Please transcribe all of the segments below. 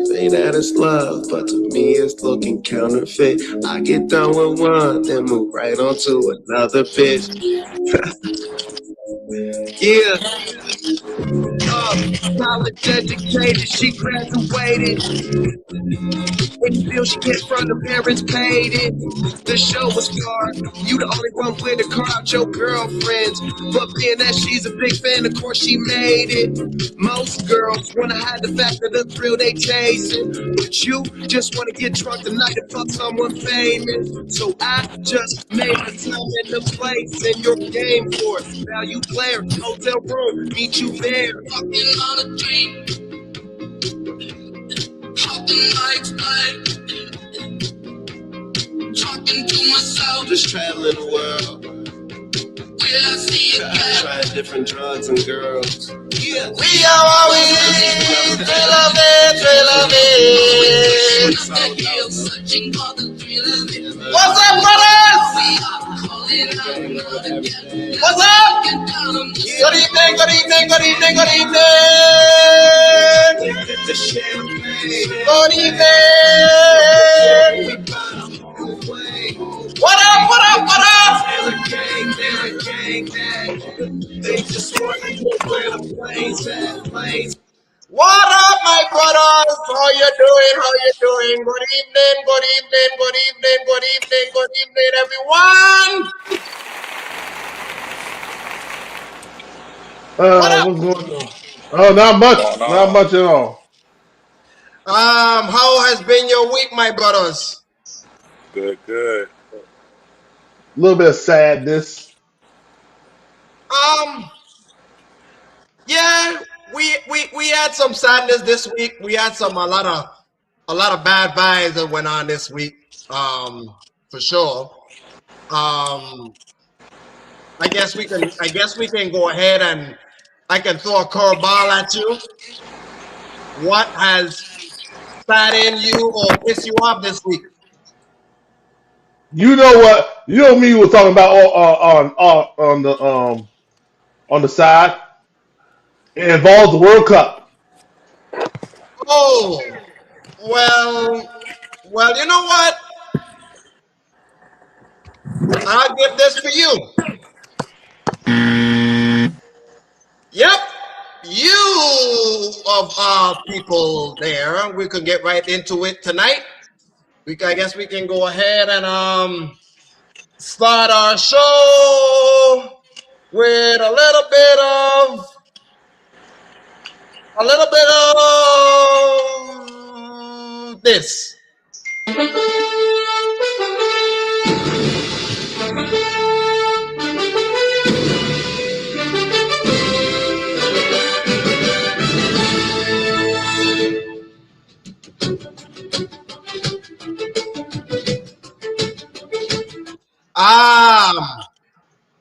Say that it's love, but to me it's looking counterfeit. I get done with one, then move right on to another bitch. Yeah. College educated, she graduated. Any bill she get from the parents paid it. The show was scarred. You the only one with a car out your girlfriends. But being that she's a big fan, of course she made it. Most girls wanna hide the fact of the thrill they chasing. But you just wanna get drunk tonight and fuck someone famous. So I just made the time and the place and your game for it. Value player, hotel room, meet you there. Walking on a dream. Talking to myself, just traveling the world. Will I see you again? Trying different drugs and girls. Yeah. We are all we need. Thrill of it. Searching for the thrill of it. What's up, brothers? We are calling out love again. What's up? Good evening, good evening, good evening, good evening. The champagne. Good evening. What up, what up, what up? They just want to go where the planes at, planes. What up, my brothers? How you doing? How you doing? Good evening, good evening, good evening, good evening, good evening, everyone. What's going on? Oh, not much. Not much at all. How has been your week, my brothers? Good, good. A little bit of sadness. Yeah, we had some sadness this week. We had a lot of bad vibes that went on this week. For sure. I guess we can go ahead and I can throw a curveball at you. What has saddened you or pissed you off this week? You know what? You know me was talking about on the side. It involves the World Cup. Oh, well, you know what? I'll give this for you. Yep, you of all people there. We can get right into it tonight. I guess we can go ahead and start our show with a little bit of this.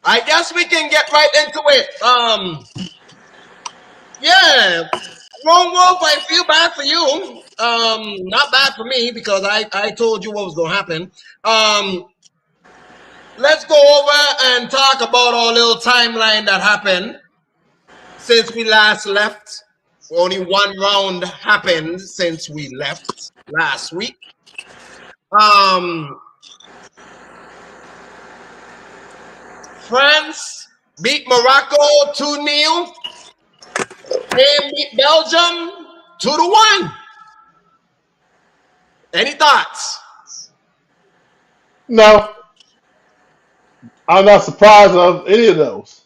I guess we can get right into it. Yeah, Lone Wolf, I feel bad for you. Not bad for me because I told you what was gonna happen. Let's go over and talk about our little timeline that happened since we last left. Only one round happened since we left last week. France beat Morocco 2-0. Spain beat Belgium 2-1. Any thoughts? No, I'm not surprised of any of those.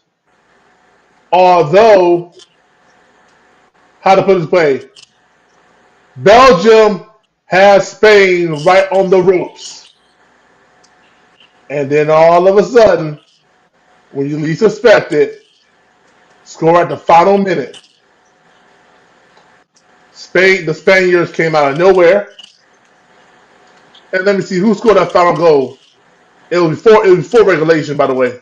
Although, how to put it this way, Belgium has Spain right on the ropes. And then all of a sudden, when you least suspect it, score at the final minute. The Spaniards came out of nowhere. And let me see who scored that final goal. It was before regulation, by the way.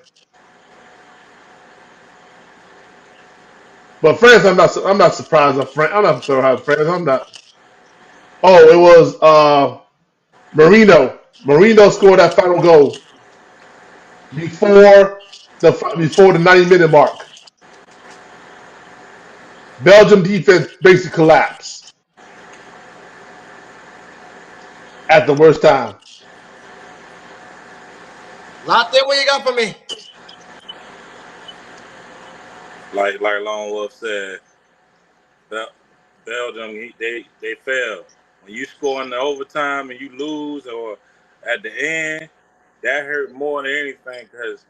But France, I'm not surprised of France. I'm not sure how France. I'm not. Oh, it was Marino. Marino scored that final goal before the 90-minute mark. Belgium defense basically collapsed. at the worst time. Latte, what you got for me? Like Lone Wolf said, Belgium they fail. When you score in the overtime and you lose, or at the end, that hurt more than anything because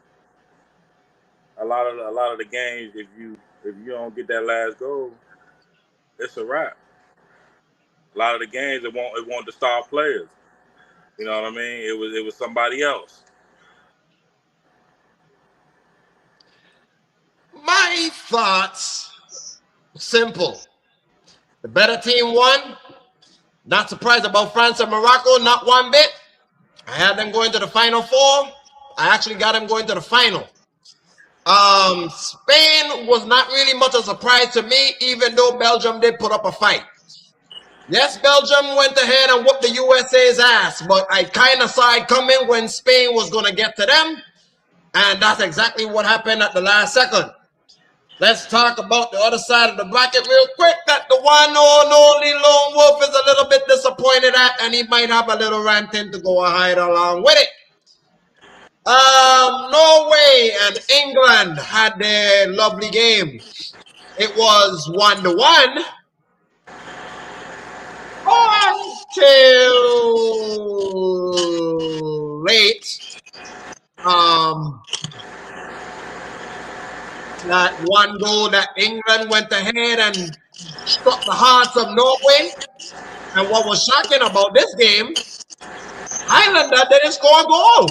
a lot of the games, if you don't get that last goal, it's a wrap. A lot of the games it won't the star players. You know what I mean? It was somebody else. My thoughts, simple. The better team won. Not surprised about France and Morocco, not one bit. I had them going to the Final Four. I actually got them going to the final. Spain was not really much a surprise to me, even though Belgium did put up a fight. Yes, Belgium went ahead and whooped the USA's ass, but I kind of saw it coming when Spain was going to get to them, and that's exactly what happened at the last second. Let's talk about the other side of the bracket real quick, that the one and only Lone Wolf is a little bit disappointed at, and he might have a little ranting to go ahead along with it. Norway and England had their lovely game. It was 1-1 until late. That one goal that England went ahead and struck the hearts of Norway. And what was shocking about this game, Highlander didn't score a goal.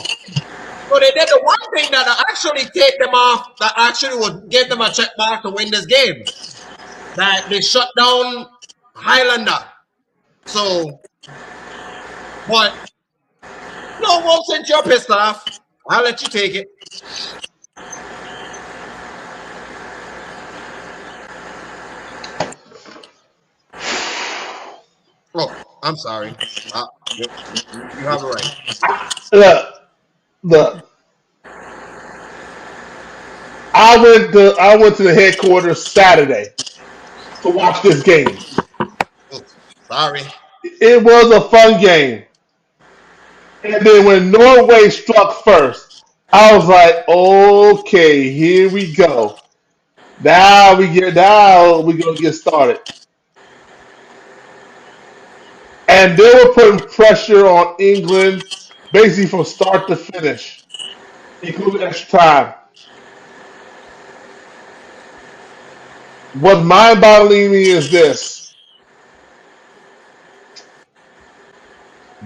So they did the one thing that actually take them off, that actually would give them a check mark to win this game. That they shut down Highlander. So, but no, Wolf, since you're pissed off, I'll let you take it. Oh, I'm sorry. You have it right. Look. I went to the headquarters Saturday to watch this game. Oh, sorry. It was a fun game. And then when Norway struck first, I was like, okay, here we go. Now we're gonna get started. And they were putting pressure on England basically from start to finish, including extra time. What's mind-boggling me is this.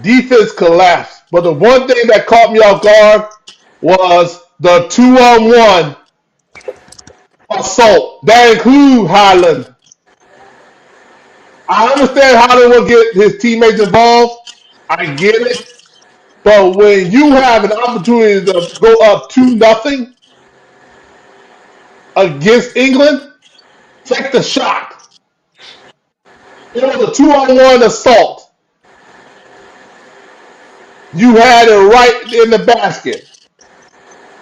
Defense collapsed, but the one thing that caught me off guard was the 2-on-1 assault. That includes Highland. I understand Highland will get his teammates involved. I get it. But when you have an opportunity to go up 2-0 against England, take the shot. It was a 2-on-1 assault. You had it right in the basket.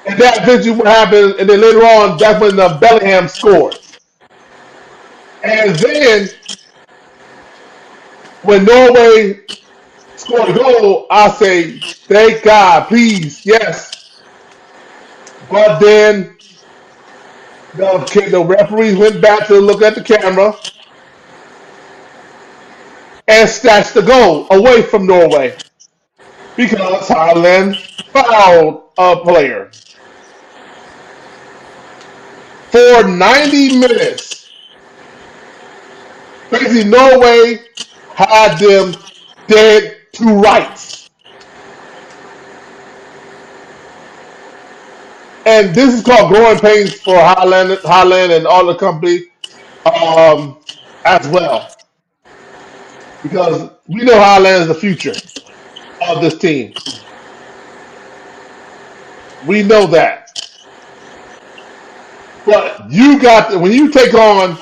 And that eventually what happened, and then later on, that's when Bellingham scored. And then, when Norway scored a goal, I say, thank God, please, yes. But then, the referees went back to look at the camera and snatched the goal away from Norway because Thailand fouled a player. For 90 minutes, basically Norway had them dead to rights. And this is called growing pains for Highland and all the company as well. Because we know Highland is the future of this team. We know that. But when you take on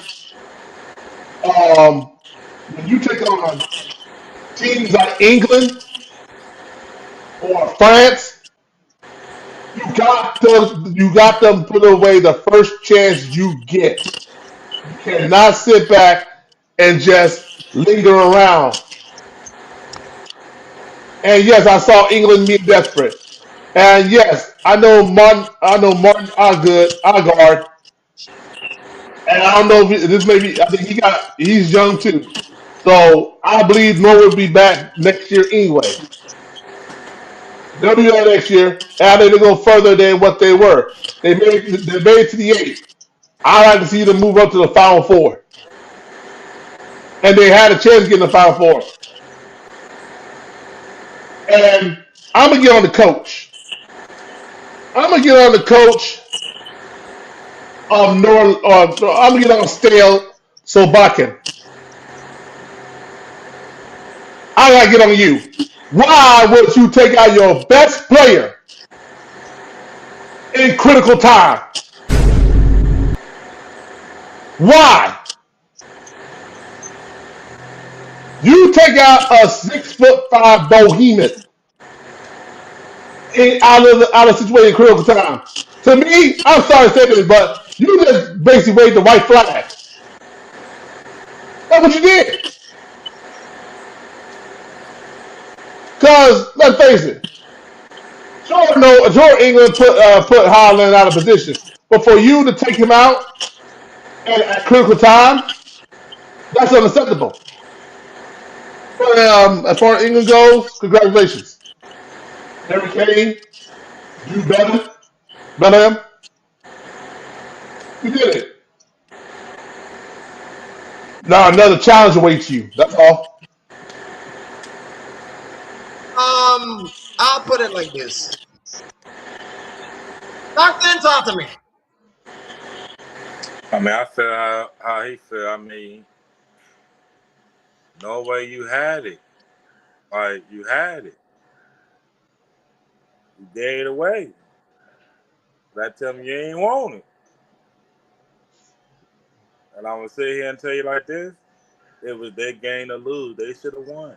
teams like England or France, you got them put away the first chance you get. You cannot sit back and just linger around. And yes, I saw England being desperate. And yes, I know Martin Osgood, Ogard, and I don't know if this may be. I think he's young too. So I believe Norway will be back next year anyway. They'll be there next year, and I think they go further than what they were. They made it to the eight. I like to see them move up to the final four, and they had a chance to get in the final four. And I'm gonna get on the coach. I'm gonna get on the coach of North. I'm gonna get on Stale Sobakin. I gotta get on you. Why would you take out your best player in critical time? Why? You take out a 6'5" behemoth out of situation in critical time. To me, I'm sorry to say this, but you just basically waved the white flag. That's what you did. Because let's face it, sure, no, sure England put Haaland out of position, but for you to take him out at critical time, that's unacceptable. But as far as England goes, congratulations, Harry Kane, Jude Bellingham, you did it. Now another challenge awaits you. That's all. I'll put it like this. Talk to me. I mean, I feel how he feel. I mean, no way you had it. Like, you had it. You gave it away. That tell me you ain't want it. And I'm going to sit here and tell you like this. It was their game to lose. They should have won.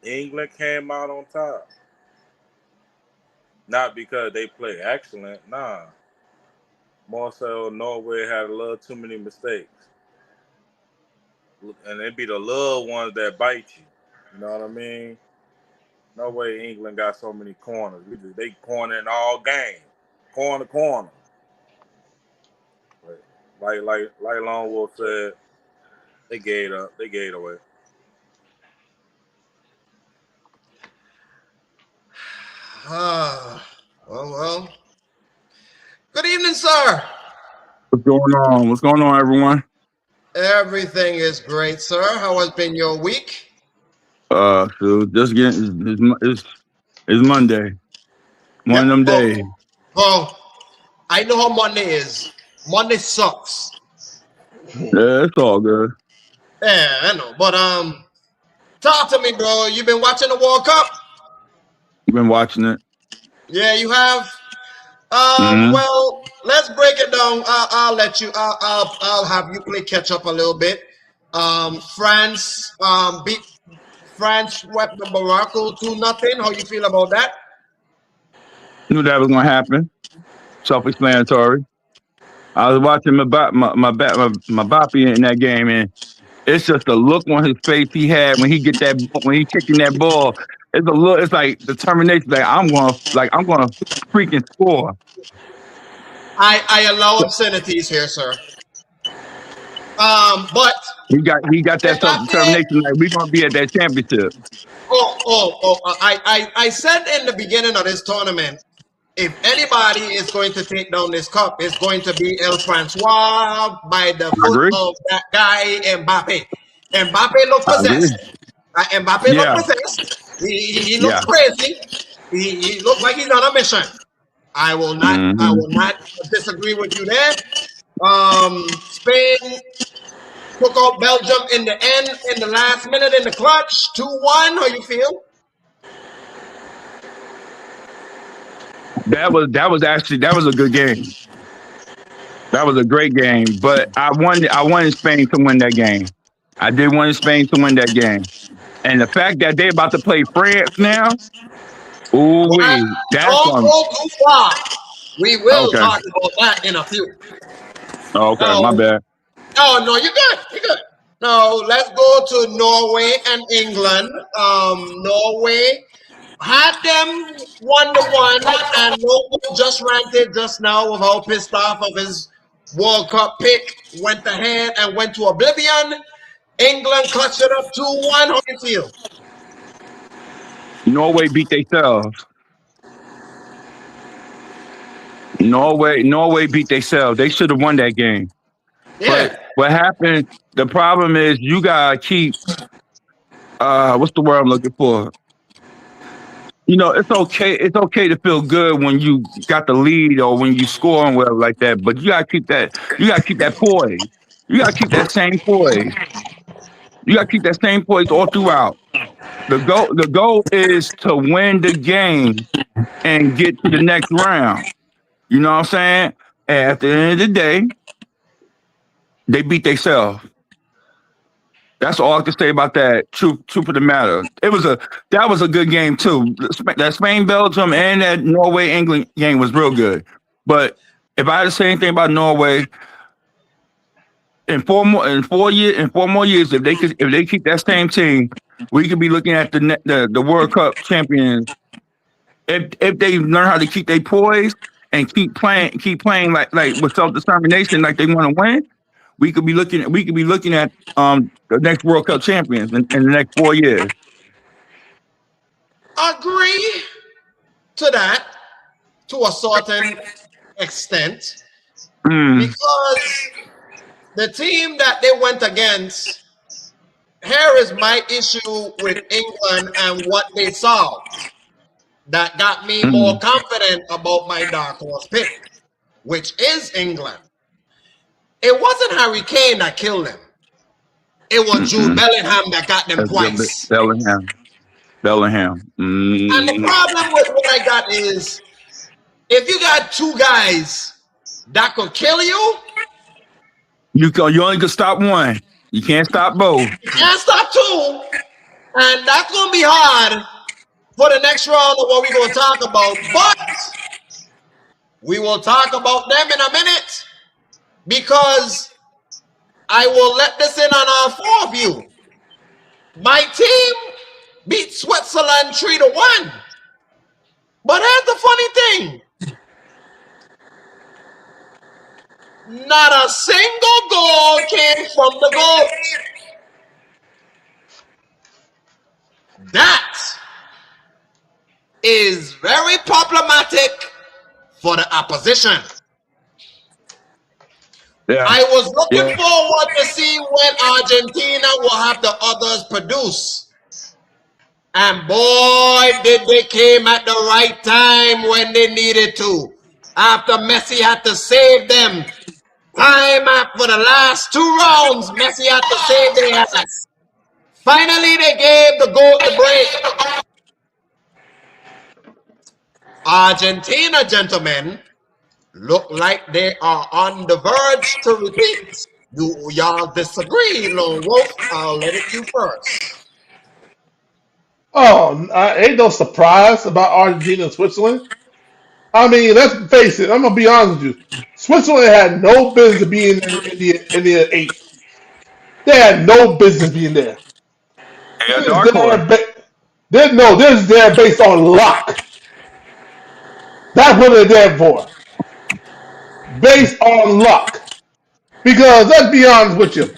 England came out on top. Not because they play excellent. Nah. More so, Norway had a little too many mistakes. And it be the little ones that bite you. You know what I mean? No way England got so many corners. They cornering all game. Corner. But like Lone Wolf said, they gave it up. They gave it away. Well. Good evening, sir. What's going on? What's going on, everyone? Everything is great, sir. How has been your week? So just getting it's Monday. One of them days. Well, I know how Monday is. Monday sucks. Yeah, it's all good. Yeah, I know. But talk to me, bro. You been watching the World Cup? You've been watching it. Yeah, you have. Well, let's break it down. I'll let you. I'll have you play catch up a little bit. France beat France swept Morocco 2-0. How you feel about that? Knew that was gonna happen. Self-explanatory. I was watching my Mbappe in that game, and it's just the look on his face he had when he kicking that ball. It's a look. It's like determination. Like I'm gonna freaking score. I allow obscenities here, sir. But he got that self-determination. Like we're gonna be at that championship. I said in the beginning of this tournament, if anybody is going to take down this cup, it's going to be El Francois by the foot of that guy Mbappe. Mbappe looked possessed. Mbappe looked possessed. He looked crazy. He looked like he's on a mission. I will not disagree with you there. Spain took out Belgium in the end, in the last minute, in the clutch, 2-1. How you feel? That was a good game. That was a great game. But I wanted Spain to win that game. I did want Spain to win that game. And the fact that they're about to play France now, don't go too far. We will talk about that in a few. Okay, my bad. Oh no, you're good. You're good. No, let's go to Norway and England. Norway had them 1-1, and Norway just ranted just now of how pissed off of his World Cup pick. Went ahead and went to oblivion. England clutched it up 2-1. How do you feel? Norway beat themselves. Norway beat themselves. They should have won that game. Yeah. But what happened? The problem is you gotta keep. What's the word I'm looking for? It's okay. It's okay to feel good when you got the lead or when you score and whatever like that. But you gotta keep that. You gotta keep that poise. You gotta keep that same poise. You gotta keep that same poise all throughout. The goal is to win the game and get to the next round. You know what I'm saying? And at the end of the day, they beat themselves. That's all I can say about that. Truth of the matter. That was a good game too. That Spain Belgium and that Norway England game was real good. But if I had to say anything about Norway, in 4 more years, if they keep that same team, we could be looking at the World Cup champions. If they learn how to keep their poise and keep playing like with self determination, like they want to win, we could be looking at the next World Cup champions in the next 4 years. Agree to that to a certain extent because the team that they went against, here is my issue with England and what they saw that got me more confident about my dark horse pick, which is England. It wasn't Harry Kane that killed them. It was Jude Bellingham that got them twice. Bellingham. And the problem with what I got is, if you got two guys that could kill you, you only can stop one. You can't stop both. You can't stop two, and that's gonna be hard for the next round of what we're gonna talk about. But we will talk about them in a minute because I will let this in on all four of you. My team beat Switzerland 3-1. But here's the funny thing. Not a single goal came from the goal. That is very problematic for the opposition. Yeah. I was looking forward to see when Argentina will have the others produce. And boy, did they came at the right time when they needed to. After Messi had to save them. Time after the last 2 rounds, Messi had to save their ass. Finally, they gave the goal the break. Argentina, gentlemen, look like they are on the verge to repeat. Y'all disagree, Lone Wolf? I'll let it you first. Oh, ain't no surprise about Argentina and Switzerland. I mean, let's face it. I'm gonna be honest with you. Switzerland had no business being in the 8. They had no business being there. Yeah, dark horse. This is there based on luck. That's what they're there for. Based on luck. Because let's be honest with you.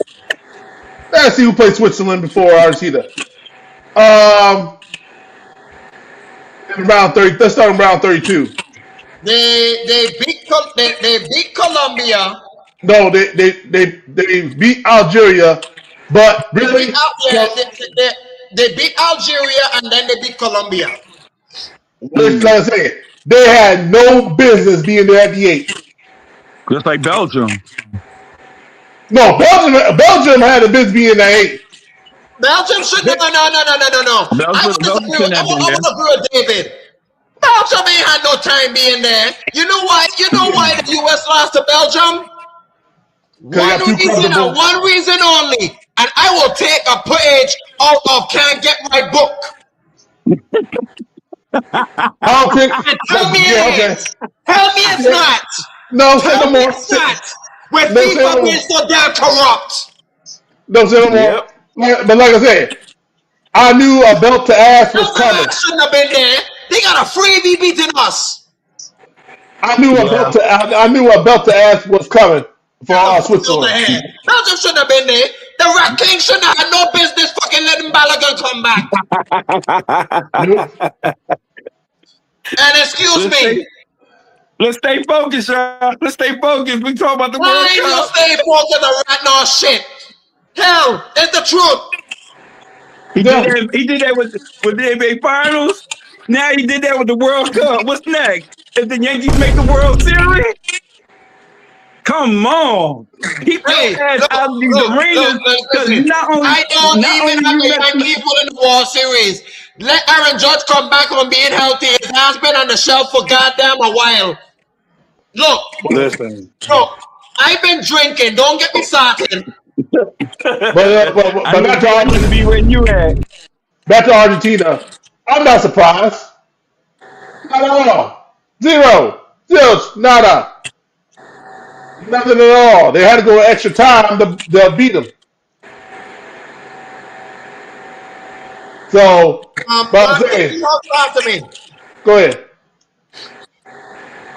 Let's see who played Switzerland before Argentina. In round 30. Let's start in round 32. They beat Colombia. No, they beat Algeria, but really, They beat Algeria and then they beat Colombia. like I said, they had no business being there at the 8. Just like Belgium. No, Belgium had a business being at 8. Belgium should no. I would agree with David. Belgium ain't had no time being there. You know why? The US lost to Belgium? One reason only. And I will take a page out of Can't Get My Book. Tell me it's not. No, say no more. It's not. With FIFA being so damn corrupt. Don't say no more. Yep. But like I said, I knew a belt to ass was Belgium coming. shouldn't have been there. They got a freebie beating us. Yeah. I knew a belt to ass was coming for Get the fuck out of Switzerland. here. Belgium shouldn't have been there. The Rat King shouldn't have had no business fucking letting Balogun come back. Nope. And excuse let's me, stay let's stay focused, y'all. Let's stay focused. We talk about the World why you Cup. stay focused on rat no shit? Hell, it's the truth. He did Yeah. that. He did that with the NBA Finals. Now he did that with the World Cup. What's next? If the Yankees make the World Series, come on, keep Hey, your ass out of these arenas because listen. I don't not even only have you a messing. Yankee in the World Series. Let Aaron Judge come back from being healthy. His ass been on the shelf for goddamn a while. Look, Listen, I've been drinking. Don't get me started. I But need I need to be where you at. back to Argentina. I'm not surprised. Not at all. Zero. Zilch. Nada. Nothing at all. They had to go extra time to beat them. So, but I'm Marcus, saying, you don't talk to me. go ahead.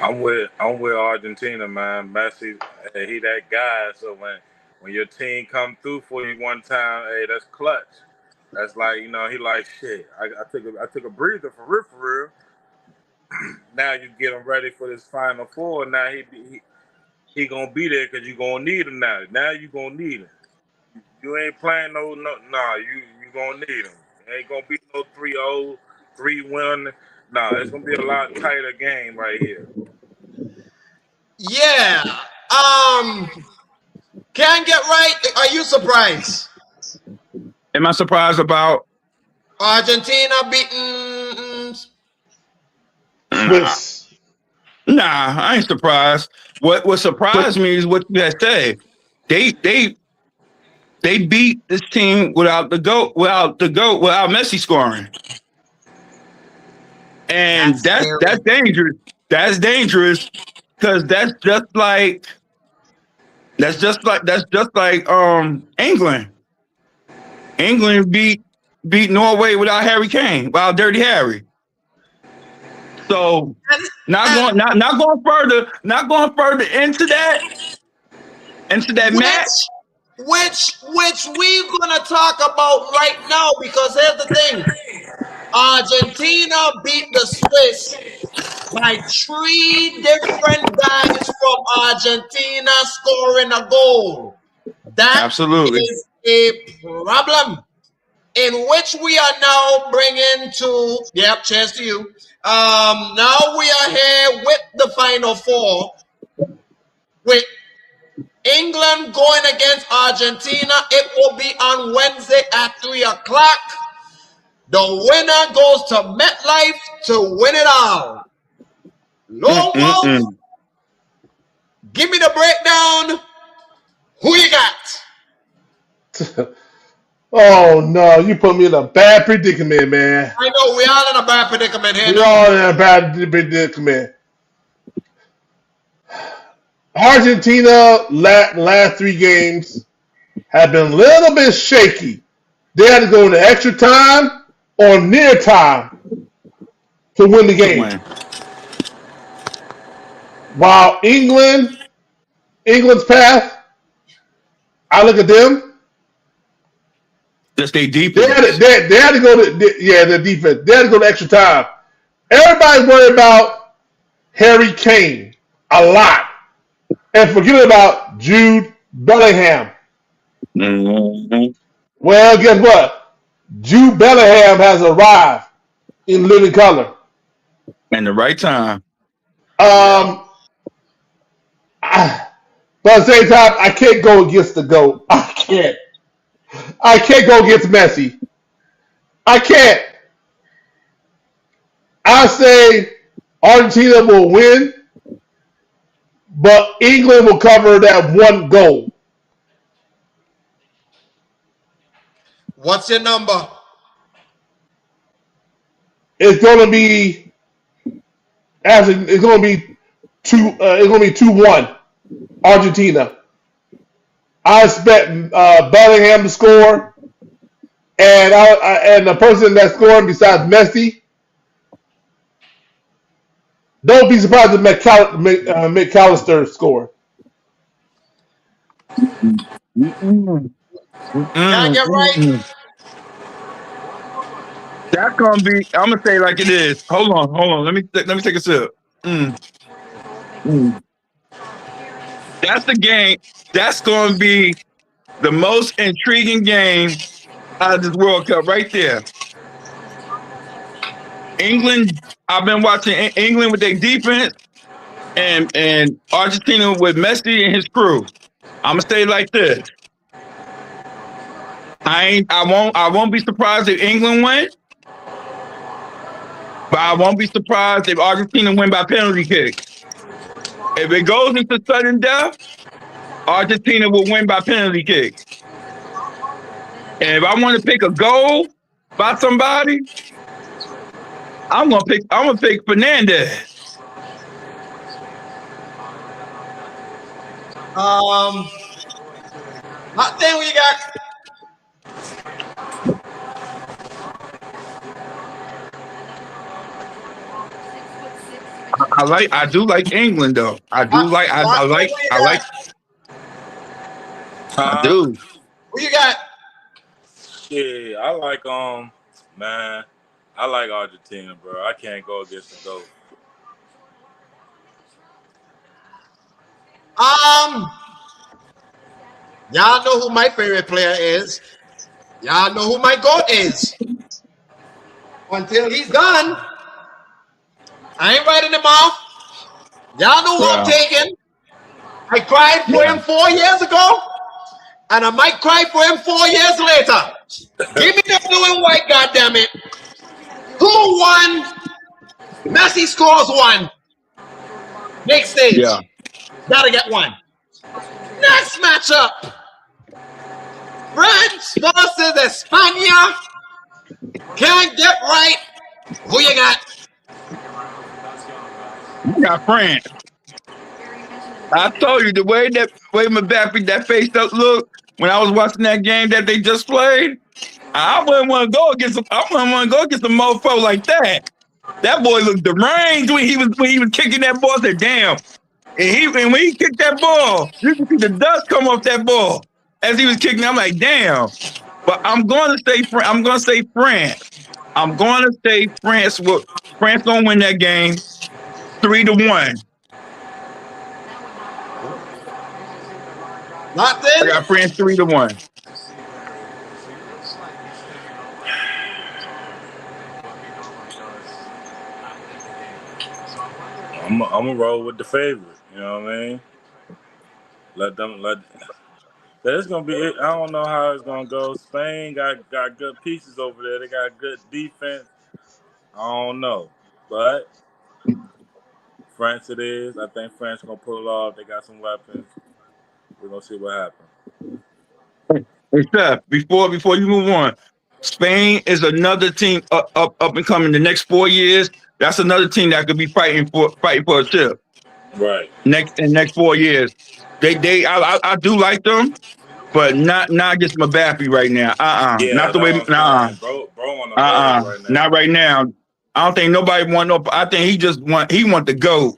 I'm with Argentina, man. Messi, he that guy. So when your team come through for you one time, hey, that's clutch. That's like he like shit. I took a breather for real, for real. Now you get him ready for this Final Four. Now he gonna be there because you gonna need him now. Now you gonna need him. You ain't playing no. Nah, you gonna need him. It ain't gonna be no 3-0, 3-1. Nah, it's gonna be a lot tighter game right here. Yeah. Can't get right. Are you surprised? Am I surprised about? Argentina beating. Nah, Swiss. nah, I ain't surprised. What surprised me is what you had said. They they they beat this team without Messi scoring, and That's that's scary. dangerous. That's dangerous because that's just like England. England beat Norway without Harry Kane, without Dirty Harry. So And, and not going further into that match. which we gonna talk about right now because here's the thing: Argentina beat the Swiss by three different guys from Argentina scoring a goal. That Absolutely. is a problem. In which we are now bringing to, yep, cheers to you. Now we are here with the Final Four, with England going against Argentina. It will be on Wednesday at 3 o'clock. The winner goes to MetLife to win it all. Lone Wolf, Mm-mm-mm. give me the breakdown. Who you got? Oh no, you put me in a bad predicament, man. I know we all in a bad predicament here We now. all in a bad predicament. Argentina last three games have been a little bit shaky. They had to go into extra time or near time to win the To game. win. While England's path, I look at them. Just their They had to, defense. they had to go to the defense. They had to go to extra time. Everybody's worried about Harry Kane a lot, and forget about Jude Bellingham. Mm-hmm. Well, guess what? Jude Bellingham has arrived in living color. And the right time. Yeah. But at the same time, I can't go against the GOAT. I can't. I can't go against Messi. I can't. I say Argentina will win, but England will cover that one goal. What's your number? It's going to be actually it's going to be 2-1 Argentina. I expect Bellingham to score, and the person that's scoring besides Messi, don't be surprised if McAllister score. Mm-mm. Can't Mm-mm. get right. Mm-mm. That's gonna be. I'm gonna say it like it is. Hold on. Let me take a sip. Mm, mm. That's the game. That's gonna be the most intriguing game out of this World Cup right there. England. I've been watching England with their defense and Argentina with Messi and his crew. I'm gonna say it like this. I won't be surprised if England win, but I won't be surprised if Argentina win by penalty kick. If it goes into sudden death, Argentina will win by penalty kick. And if I want to pick a goal by somebody, I'm gonna pick Fernandez. Not then we got I do like England though. I do like not then we I got like I Huh? do. who you got? Yeah, I like man, I like Argentina, bro. I can't go against the GOAT. Y'all know who my favorite player is. Y'all know who my GOAT is. Until he's gone, I ain't writing him off. Y'all know who I'm Yeah. taking. I cried for him 4 years ago, and I might cry for him 4 years later. Give me the blue and white, goddammit. Who won? Messi scores one. Next stage. Yeah. Gotta get one. Next matchup. France versus España. Can't get right. Who you got? You got France. I told you the way Mbappe that face up look when I was watching that game that they just played. I wouldn't want to go against a mofo like that. That boy looked deranged when he was kicking that ball. I said, damn. And when he kicked that ball, you can see the dust come off that ball as he was kicking. I'm like, damn. But I'm going to say I'm going to say France. I'm going to say France. France going to win that game 3-1. Locked I in? got France 3-1. I'm gonna roll with the favorite. You know what I mean? Let them. It's gonna be. I don't know how it's gonna go. Spain got good pieces over there. They got good defense. I don't know, but France it is. I think France gonna pull it off. They got some weapons. We're gonna see what happens. Hey, Steph, before you move on, Spain is another team up and coming the next 4 years. That's another team that could be fighting for a chip Right. next 4 years. I do like them, but not against Mbappe right now. Yeah, Not that's the way. what I'm saying. Bro on the buzz right now. Not right now. I don't think nobody want no. I think he want to go.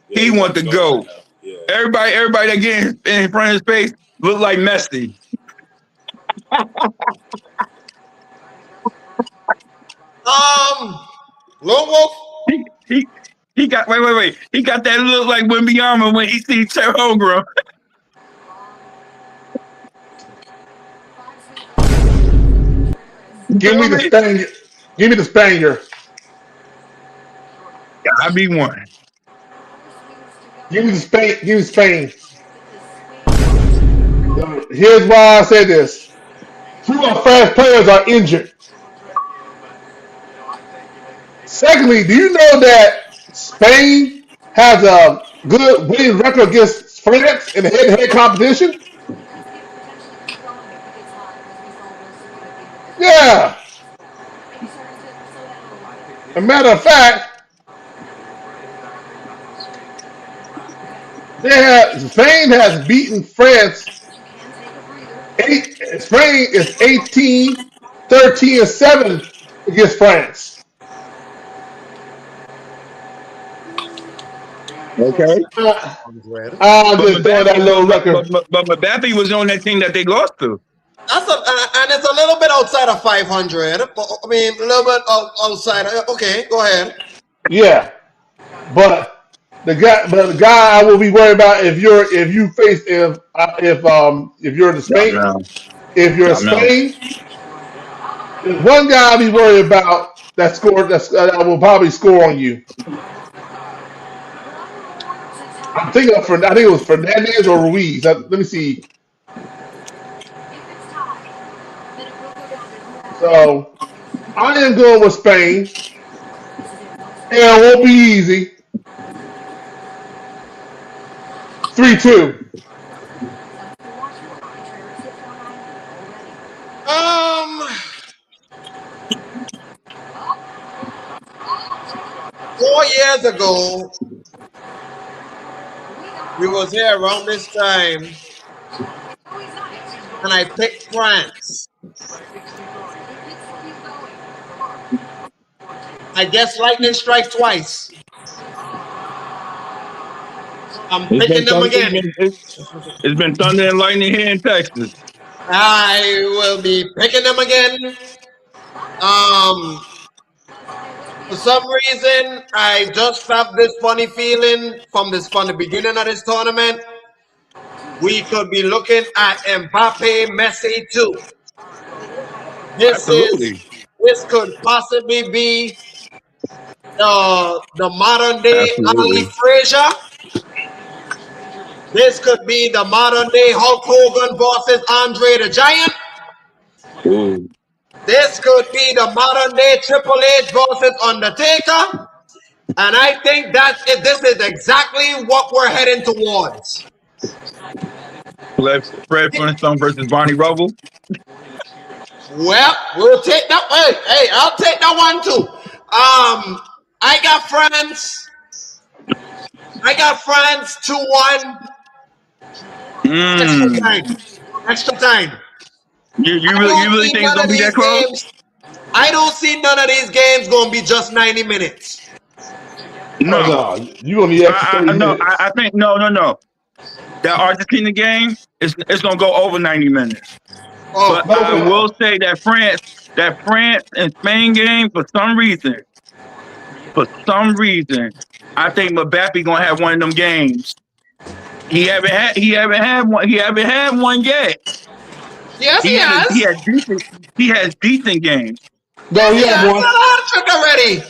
Yeah, He want to right go. now. Yeah. Everybody that get in front of his face look like Messi. Lone Wolf. He got wait. He got that look like WEMBY when he sees Terry Holmgren. Give me the Spaniard. Give me the Spaniard. I be one. Give me the Spain. Give me Spain. Here's why I say this. Two of French players are injured. Secondly, do you know that Spain has a good winning record against France in the head-to-head competition? Yeah. As a matter of fact, Spain has beaten France Spain is 18, 13, and 7 against France. Okay. Uh, 500. I'm But just throwing that Mbappe, little record. but Mbappe was on that team that they lost to. And it's a little bit outside of 500. I mean, a little bit outside. Okay, go ahead. Yeah, but the guy I will be worried about if you're the Yeah, Spain man. if you're Yeah, man. Spain, there's one guy I'll be worried about that will probably score on you. I think it was Fernandez or Ruiz. Let me see. So I am going with Spain, and it won't be easy. 3-2. Um, 4 years ago, we was here around this time, and I picked France. I guess lightning strike twice. I'm It's picking been them thunder, again. it's been thunder and lightning here in Texas. I will be picking them again. Um, for some reason, I just have this funny feeling from the beginning of this tournament. We could be looking at Mbappe, Messi too. This is Absolutely. this could possibly be the modern day Ali Absolutely. Frazier. This could be the modern day Hulk Hogan versus Andre the Giant. Ooh. This could be the modern day Triple H versus Undertaker. And I think this is exactly what we're heading towards. Fred Flintstone versus Barney Rubble. Well, we'll take that. Hey, I'll take that one too. I got France. I got France 2-1. Extra Mm. time. Extra time. You I really don't you really see think it's none gonna of be that these close? games. I don't see none of these games going to be just 90 minutes. Oh No. no, you're gonna need extra I 30 no, minutes. I think no. That Argentina game is it's gonna go over 90 minutes. Oh, But No I way. will say that France and Spain game for some reason, I think Mbappe gonna have one of them games. He haven't had one yet. yes, he He had has. he has decent games. No, Yes, he he has has. one. Not a hat trick already.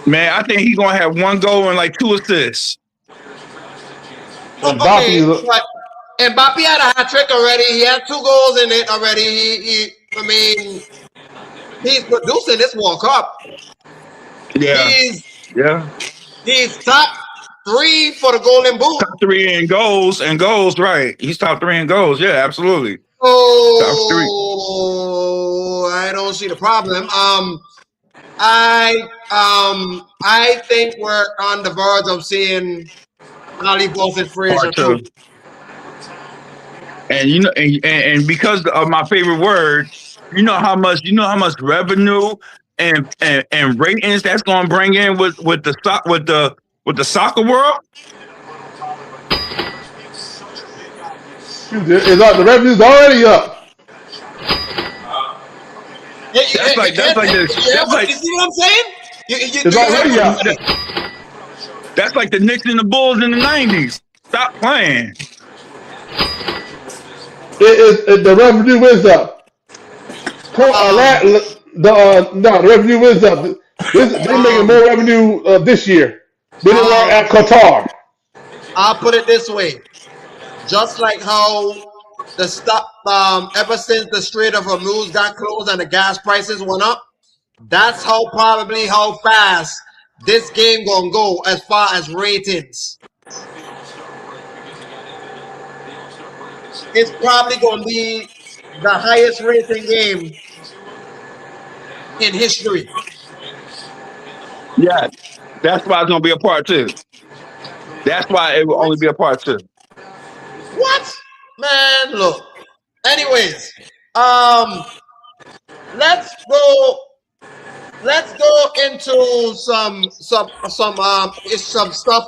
Man, I think he's gonna have one goal and like 2 assists. Okay, Mbappe, but Mbappe had a hat trick already. He had 2 goals in it already. I mean, he's producing this World Cup. Yeah, He's yeah. he's top 3 for the Golden Boot. Top three in goals, right? He's top three in goals. Yeah, absolutely. Top three. Oh, I don't see the problem. I think we're on the verge of seeing Ali versus Frazier Part too. two. And and because of my favorite word, you know how much revenue and ratings that's gonna bring in with the soccer world. shoot, the revenue's already up. That's like that's like this. That's You like see what I'm saying? It's You heard already what I'm up. saying? that's like the Knicks and the Bulls in the '90s. Stop playing. The revenue is up. The revenue is up. They making Um, more revenue this year than they were um, at Qatar. I'll put it this way: just like how the stock, ever since the Strait of Hormuz got closed and the gas prices went up, that's how fast this game gonna go as far as ratings. It's probably gonna be the highest rating game in history. Yeah, that's why it's gonna be a part two. That's why it will What? only be a part two. What? Man, look. Anyways, let's go. Let's go into some stuff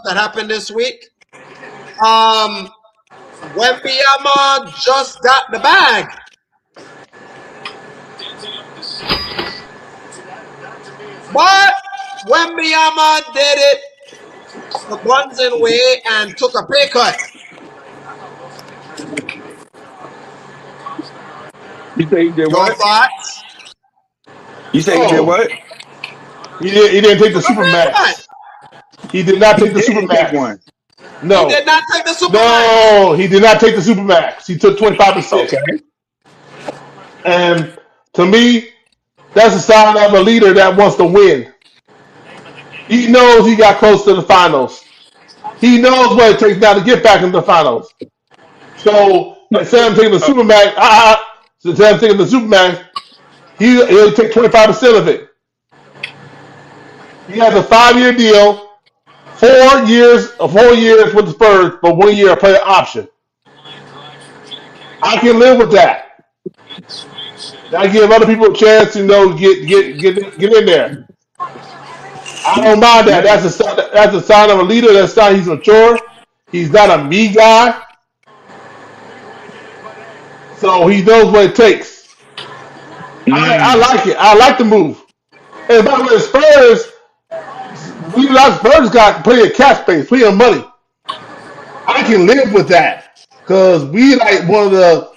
that happened this week. WEMBY just got the bag. But WEMBY did it the Bunsen way and took a pay cut. You say he did Your what? thoughts? You say he did Oh, what? he didn't take the Took a pay cut. Supermax. He did not He take the didn't take Supermax. one. He No. did not take the Supermax. No, he did not take the Supermax. He took 25%. Okay. And to me, that's a sign of a leader that wants to win. He knows he got close to the finals. He knows what it takes now to get back into the finals. So instead of taking the Supermax, instead of taking the Supermax, he'll take 25% of it. He has a 5-year deal, 4 years with the Spurs, but 1 year a player option. I can live with that. I give other people a chance to get in there. I don't mind that. Yeah. That's a sign of a leader. That's a sign he's mature. He's not a me guy. So he knows what it takes. I like it. I like the move. And by the way, the Spurs got plenty of cap space, plenty of money. I can live with that because we like one of the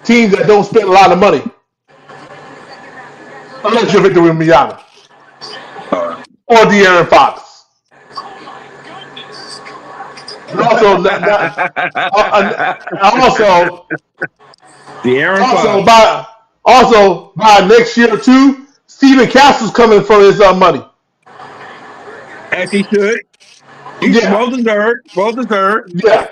teams that don't spend a lot of money. Unless you're Victor Wembanyama or De'Aaron Fox. And also, The Aaron also Fox. by next year too, Steven Castle's coming for his money. As he should. He's Yeah, well deserved. Well deserved. yeah.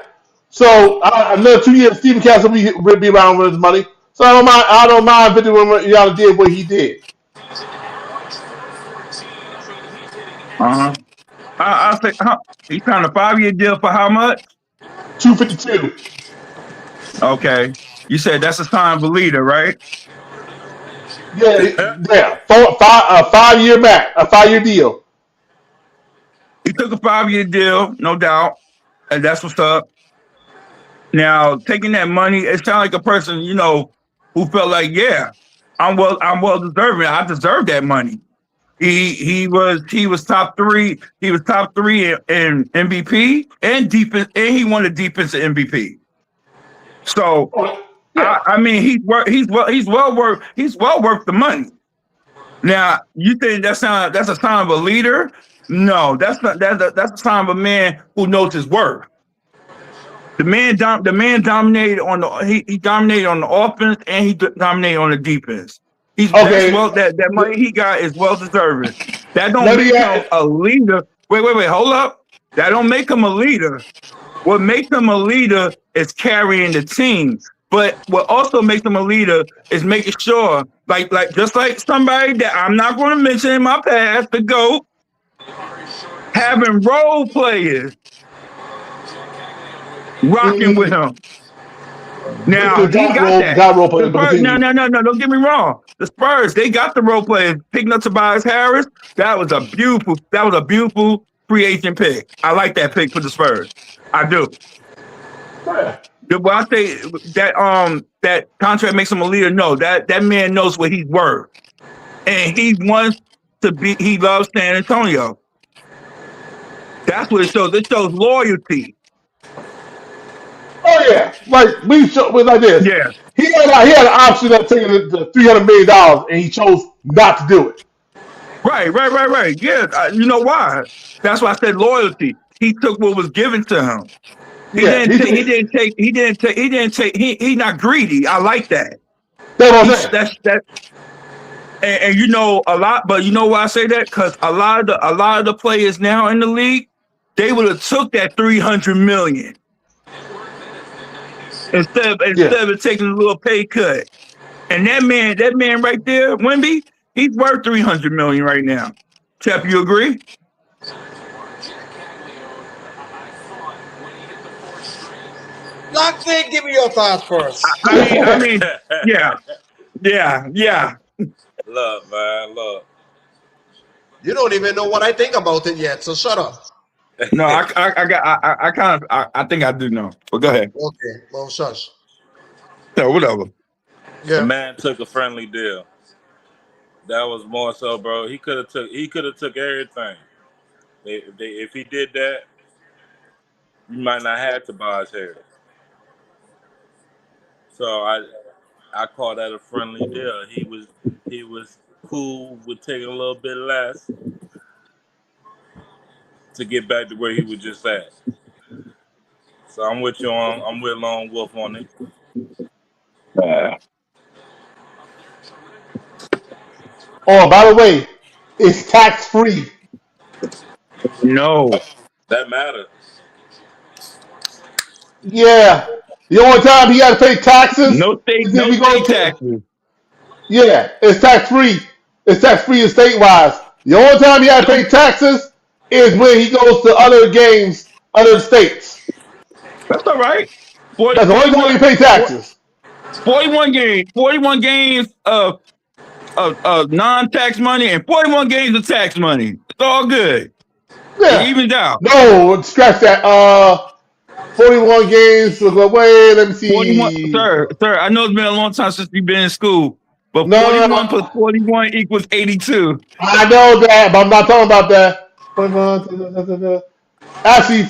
So another 2 years, Steven Castle will be around with his money. So I don't mind Victor Wembanyama did what he did. Uh-huh. I say he signed a 5-year deal for how much? 252. Okay. You said that's a sign of a leader, right? Yeah. A 5-year deal. He took a 5-year deal, no doubt. And that's what's up. Now, taking that money, it sounds like a person, who felt like, yeah, I'm well deserving. I deserve that money. He was top 3. He was top 3 in MVP and defense, and he won the defensive MVP. So Yeah. I mean, he's well worth the money. Now, you think that's a sign of a leader? No, that's a sign of a man who knows his worth. The man dominated he dominated on the offense and he dominated on the defense. Okay. That money he got is well deserving. That don't Let make me him add- a leader. Wait, hold up. That don't make him a leader. What makes him a leader is carrying the team. But what also makes him a leader is making sure, like just like somebody that I'm not going to mention in my past, the GOAT, having role players rocking with him. Now he got that. Got role players, The Spurs, no, don't get me wrong. The Spurs, they got the role players. Picking up Tobias Harris, that was a beautiful free agent pick. I like that pick for the Spurs. I do. Yeah. When I say that contract makes him a leader, no, that man knows what he's worth. And he wants to be, he loves San Antonio. That's what it shows. It shows loyalty. Oh yeah, like like this. Yeah. He had an option of taking the $300 million, and he chose not to do it. Right. Yeah, you know why? That's why I said loyalty. He took what was given to him. He didn't take. He not greedy. I like that. That's what I'm saying. And a lot. But you know why I say that? Because a lot of the players now in the league, they would have took that $300 million. Instead of taking a little pay cut. And that man right there, Wemby, he's worth $300 million right now. Chep, you agree? Lockton, give me your thoughts first. I mean, yeah. Look, man, look. You don't even know what I think about it yet, so shut up. No, I think I do know. But go ahead. Okay, well, shush. No, whatever. The Yeah. man took a friendly deal. That was more so, bro. He could have took everything. If he did that, you might not have to buy his hair. So I call that a friendly deal. He was cool with taking a little bit less to get back to where he was just at. So I'm with Lone Wolf on it. Oh, by the way, it's tax free. No, That matters. Yeah. The only time he got to pay taxes is if no he state goes to. taxes. Yeah, it's tax free. It's tax free and state wise. The only time he got to No, pay taxes is when he goes to other games, other states. that's all right. 40, That's the only time 41, you pay taxes. 41 games of non-tax money and 41 games of tax money. It's all good. It Yeah. evens out. No, scratch that. 41 games. Wait, let me 41, see. sir. I know it's been a long time since you've been in school, but No, no, 41 plus no. 41 equals 82. I know that, but I'm not talking about that. 41. Actually,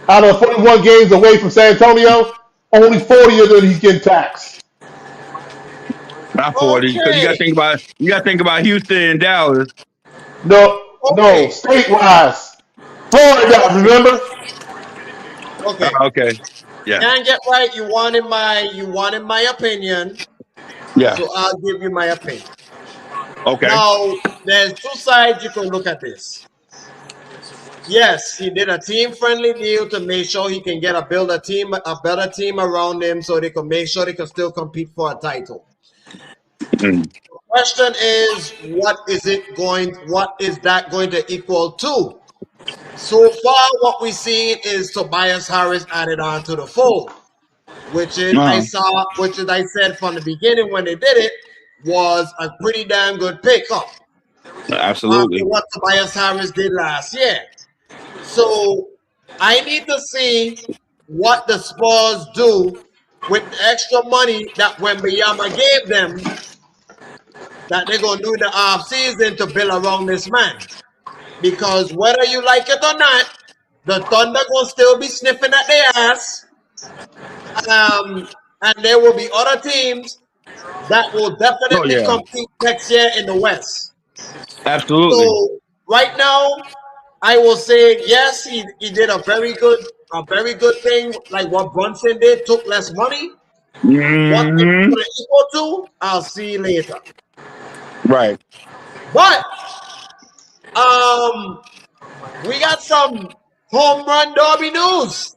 out of 41 games away from San Antonio, only 40 of them he's getting taxed. Not 40, because Okay. you got to think about Houston and Dallas. No, Okay. state-wise. Florida, remember? Okay. Okay, yeah, Can't get right. You wanted my opinion, yeah, so I'll give you my opinion. okay. Now, there's two sides you can look at this. Yes, he did a team-friendly deal to make sure he can build a better team around him, so they can make sure they can still compete for a title. Mm. Question is, what is that going to equal to? So far, what we've seen is Tobias Harris added on to the fold, which is I said from the beginning when they did it was a pretty damn good pickup after Absolutely. what Tobias Harris did last year. So I need to see what the Spurs do with the extra money that Wembanyama gave them that they're going to do in the offseason to build around this man. Because whether you like it or not, the Thunder going to still be sniffing at their ass. And there will be other teams that will Oh definitely yeah, compete next year in the West. absolutely. So right now, I will say yes, he did a very good thing, like what Brunson did, took less money. What it's Hmm. going to equal to, I'll see you later. Right. But we got some home run derby news.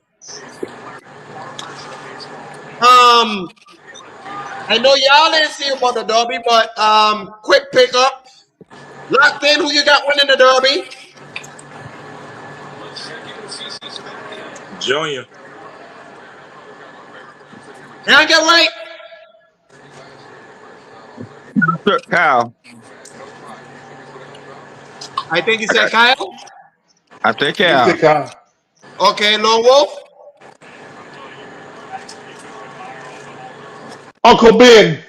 I know y'all didn't see about the derby, but quick pickup. Locked in, who you got winning the derby? Junior. Can't get right. Sir, Kyle, I think he said Kyle. I think He said, Kyle. Kyle. Okay, Lone Wolf. Uncle Ben,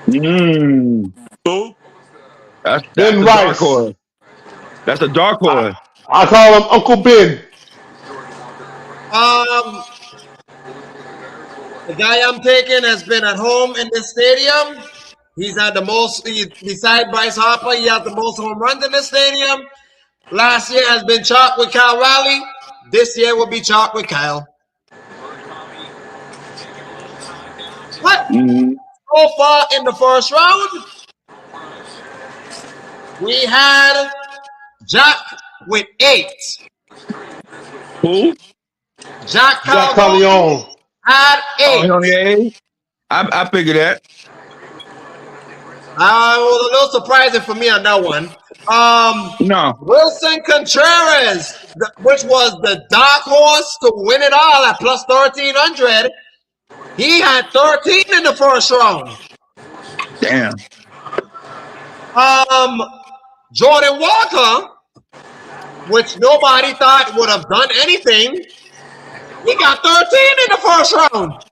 Mm. Who? That's Ben a dark Rice. horse. That's a dark horse. I call him Uncle Ben. The guy I'm taking has been at home in this stadium. He's had the most, beside Bryce Harper, he has the most home runs in the stadium. Last year has been chalked with Kyle Raleigh. This year will be chalked with Kyle. What? Mm. So far in the first round, we had Jack with 8. Who? Jack Jack Calhoun Carleone. had Oh, 8. he only had 8? I figured that. was a little surprising for me on that one. No. Wilson Contreras, which was the dark horse to win it all at plus 1,300, he had 13 in the first round. Damn. Jordan Walker, which nobody thought would have done anything, he got 13 in the first round.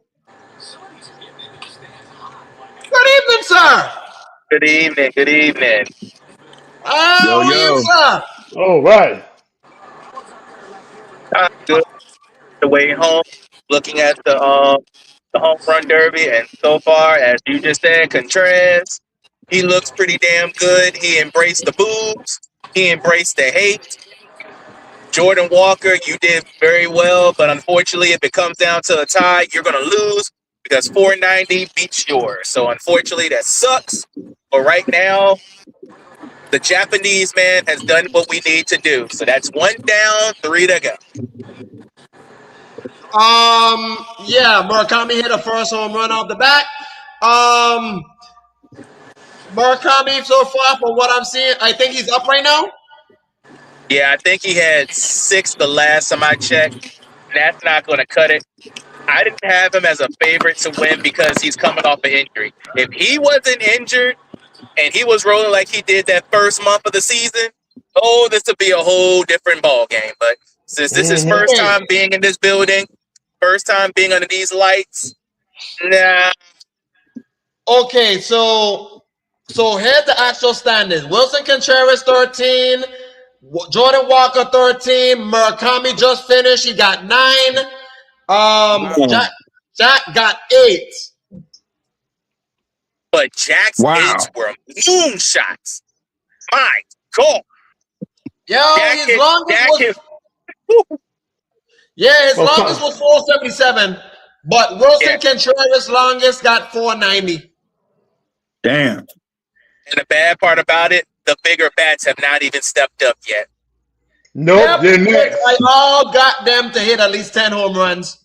Good evening, sir. Good evening. Good evening. How are you, sir? All right. Good. The way home, looking at the home run derby, and so far, as you just said, Contreras, he looks pretty damn good. He embraced the boos. He embraced the hate. Jordan Walker, you did very well, but unfortunately, if it comes down to a tie, you're going to lose because 490 beats yours. So unfortunately, that sucks. But right now, the Japanese man has done what we need to do. So that's 1 down, 3 to go. Yeah, Murakami hit a first home run off the bat. Murakami, so far, from what I'm seeing, I think he's up right now. Yeah, I think he had 6 the last time I checked. That's not going to cut it. I didn't have him as a favorite to win because he's coming off an injury. If he wasn't injured and he was rolling like he did that first month of the season, this would be a whole different ball game. But since this is first time being in this building, first time being under these lights, nah. Okay, so here's the actual standings. Wilson Contreras 13, Jordan Walker 13, Murakami just finished. He got 9. Jack got 8. But Jack's 8s were moonshots. My God. Yo, his longest was 477, but Wilson Contreras' longest got 490. Damn. And the bad part about it, the bigger bats have not even stepped up yet. Nope, they're next. I all got them to hit at least 10 home runs.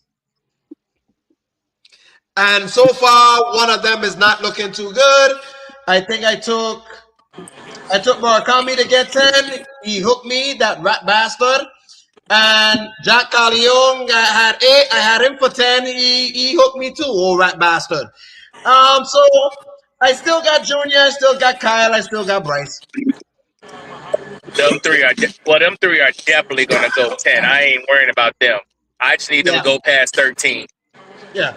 And so far, one of them is not looking too good. I think I took Murakami to get 10. He hooked me, that rat bastard. And Jack Carleone had 8. I had him for 10. He hooked me too, old rat bastard. So I still got Junior, I still got Kyle, I still got Bryce. Them three are definitely going to go 10. I ain't worrying about them. I just need them to go past 13. Yeah.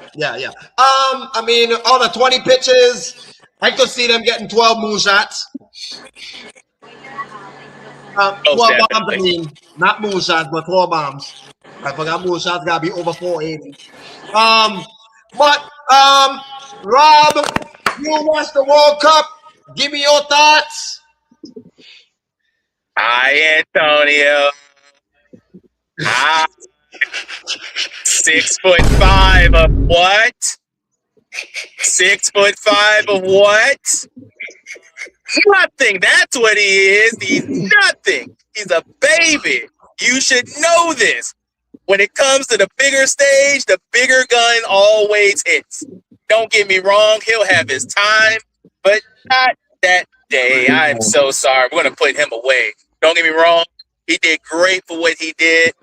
I mean, all the 20 pitches, I could see them getting 12 moonshots. 12 bombs, I mean, not moonshots, but 12 bombs. I forgot moonshots got to be over 480. Rob, you watched the World Cup. Give me your thoughts. Hi, Antonio. 6'5" of what? 6'5" of what? Nothing. That's what he is. He's nothing. He's a baby. You should know this. When it comes to the bigger stage, the bigger gun always hits. Don't get me wrong. He'll have his time, but not that day. I'm so sorry. We're going to put him away. Don't get me wrong. He did great for what he did.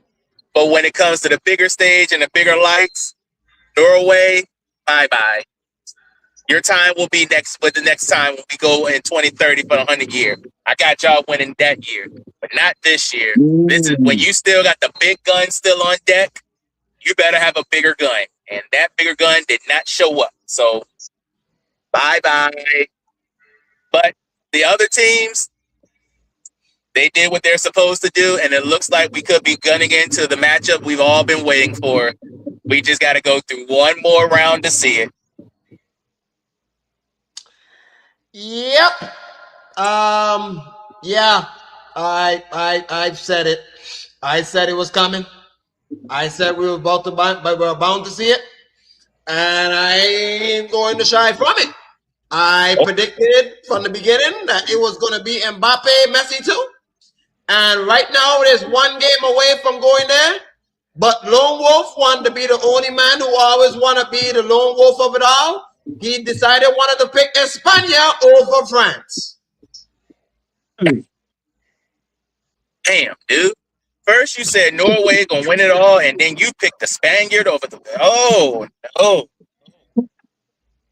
But when it comes to the bigger stage and the bigger lights, Norway, bye-bye. Your time will be next time when we go in 2030 for the 100 year. I got y'all winning that year, but not this year. This is when you still got the big gun still on deck. You better have a bigger gun. And that bigger gun did not show up. So, bye-bye. But the other teams, they did what they're supposed to do, and it looks like we could be gunning into the matchup we've all been waiting for. We just got to go through one more round to see it. Yep. Yeah. I said it. I said it was coming. I said we were bound to see it, and I ain't going to shy from it. I predicted from the beginning that it was going to be Mbappe, Messi too. And right now, it is one game away from going there. But Lone Wolf wanted to be the only man who always want to be the lone wolf of it all. he decided wanted to pick España over France. Damn, dude. First you said Norway gonna win it all, and then you picked the Spaniard over the. Oh no,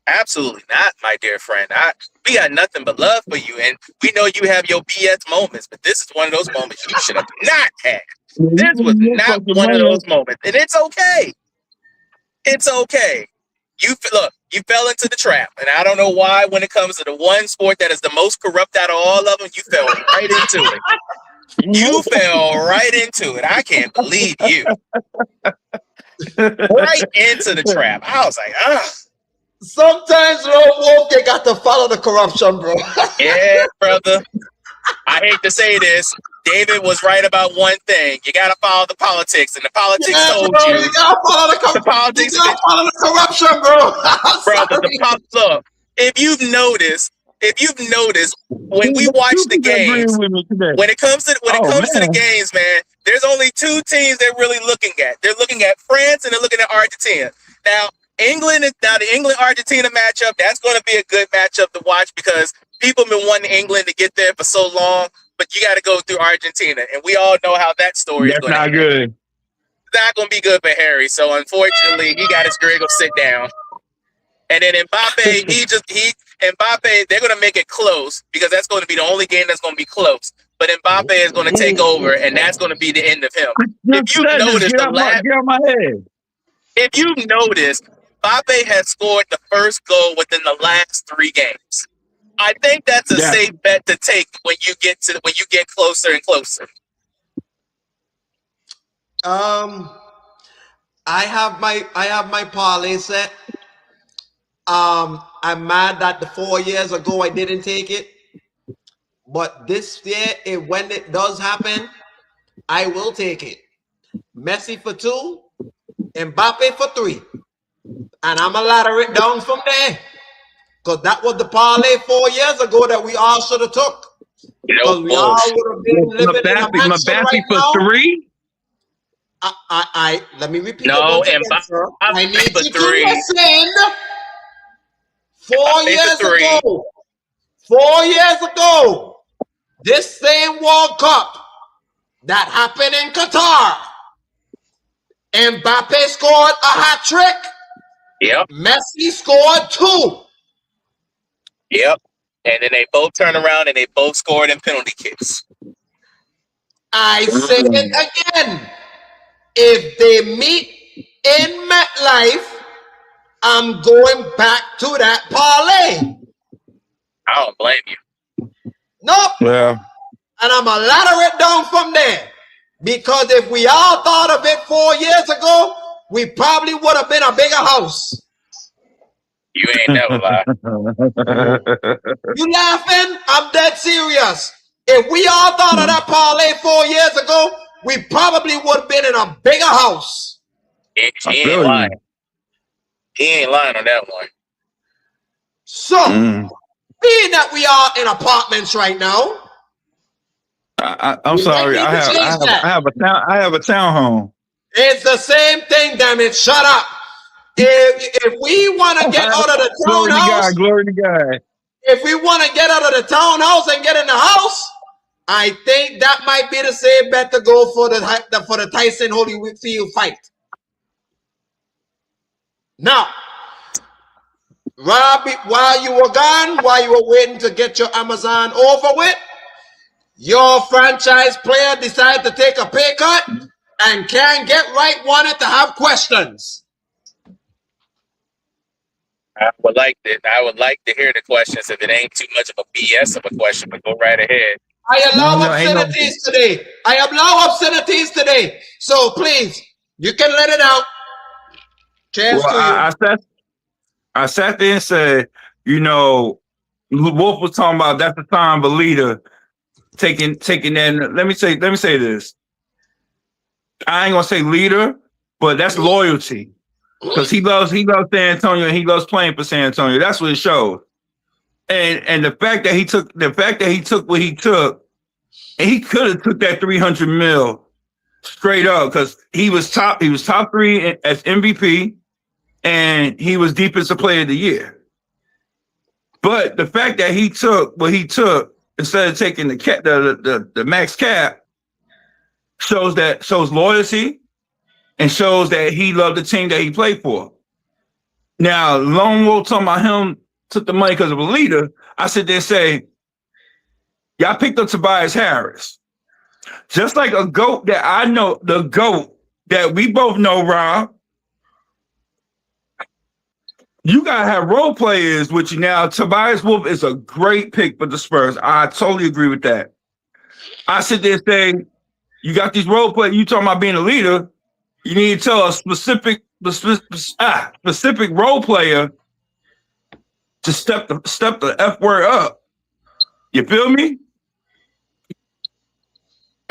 absolutely not, my dear friend. We got nothing but love for you, and we know you have your BS moments, but this is one of those moments you should have not had. This was not one of those moments, and it's okay. It's okay. You fell into the trap, and I don't know why. When it comes to the one sport that is the most corrupt out of all of them, you fell right into it. You fell right into it. I can't believe you. Right into the trap. I was like, Sometimes Lone Wolf, they got to follow the corruption, bro. Yeah, brother. I hate to say this. David was right about one thing. You gotta follow the politics, and the politics told bro, you. You gotta follow the politics. You gotta follow the corruption, bro. Brother, look. If you've noticed, when we watch the games, when it comes to the games, man, there's only two teams they're really looking at. They're looking at France and they're looking at Argentina. Now, the England-Argentina matchup, that's going to be a good matchup to watch because people have been wanting England to get there for so long, but you got to go through Argentina, and we all know how that story is going to end. That's not good. It's not going to be good for Harry, so unfortunately, he got his Grego sit down. And then Mbappe, Mbappe, they're going to make it close because that's going to be the only game that's going to be close. But Mbappe is going to take over, and that's going to be the end of him. If you notice if you notice, Mbappe has scored the first goal within the last 3 games. I think that's a safe bet to take when you get closer and closer. I have my parlay set. I'm mad that the 4 years ago I didn't take it, but this year, when it does happen, I will take it. Messi for 2, Mbappe for 3, and I'm gonna ladder it down from there because that was the parlay 4 years ago that we all should have took. Because we all would have been living in a mansion right now. 3. Let me repeat. No, Mbappe I need for you 3. to listen. 4 years ago, 4 years ago, this same World Cup that happened in Qatar, Mbappe scored a hat trick. Yep. Messi scored 2. Yep. And then they both turned around and they both scored in penalty kicks. I say it again. If they meet in MetLife, I'm going back to that parlay. I don't blame you. Nope. Yeah. And I'm going to ladder it down from there. Because if we all thought of it 4 years ago, we probably would have been a bigger house. You ain't never lie. You laughing? I'm dead serious. If we all thought of that parlay 4 years ago, we probably would have been in a bigger house. He ain't lying. He ain't lying on that one. So, being that we are in apartments right now, I'm sorry. I have a townhome. It's the same thing, damn it. Shut up. If we want to get out of the townhouse, glory to God. If we want to get out of the townhouse and get in the house, I think that might be the same bet to go for the Tyson Holyfield fight. Now, Robbie, while you were gone, while you were waiting to get your Amazon over with, your franchise player decided to take a pay cut and Can't Get Right wanted to have questions. I would like to hear the questions if it ain't too much of a BS of a question, but go right ahead. I allow obscenities today. I allow obscenities today. So please, you can let it out. Chance to you. I sat there and said, Wolf was talking about that's the time of a leader taking that. Let me say this. I ain't gonna say leader, but that's loyalty. Because he loves San Antonio and he loves playing for San Antonio. That's what it shows. And the fact that he took what he took, and he could have took that $300 million straight up because he was top 3 as MVP and he was defensive player of the year. But the fact that he took what he took instead of taking the max cap shows loyalty and shows that he loved the team that he played for. Now, Lone Wolf talking about him took the money because of a leader. I sit there and say, y'all picked up Tobias Harris. Just like a GOAT that I know, the GOAT that we both know, Rob. You got to have role players with you now. Tobias Wolf is a great pick for the Spurs. I totally agree with that. I sit there and say, you got these role players. You talking about being a leader. You need to tell a specific role player to step the F word up. You feel me?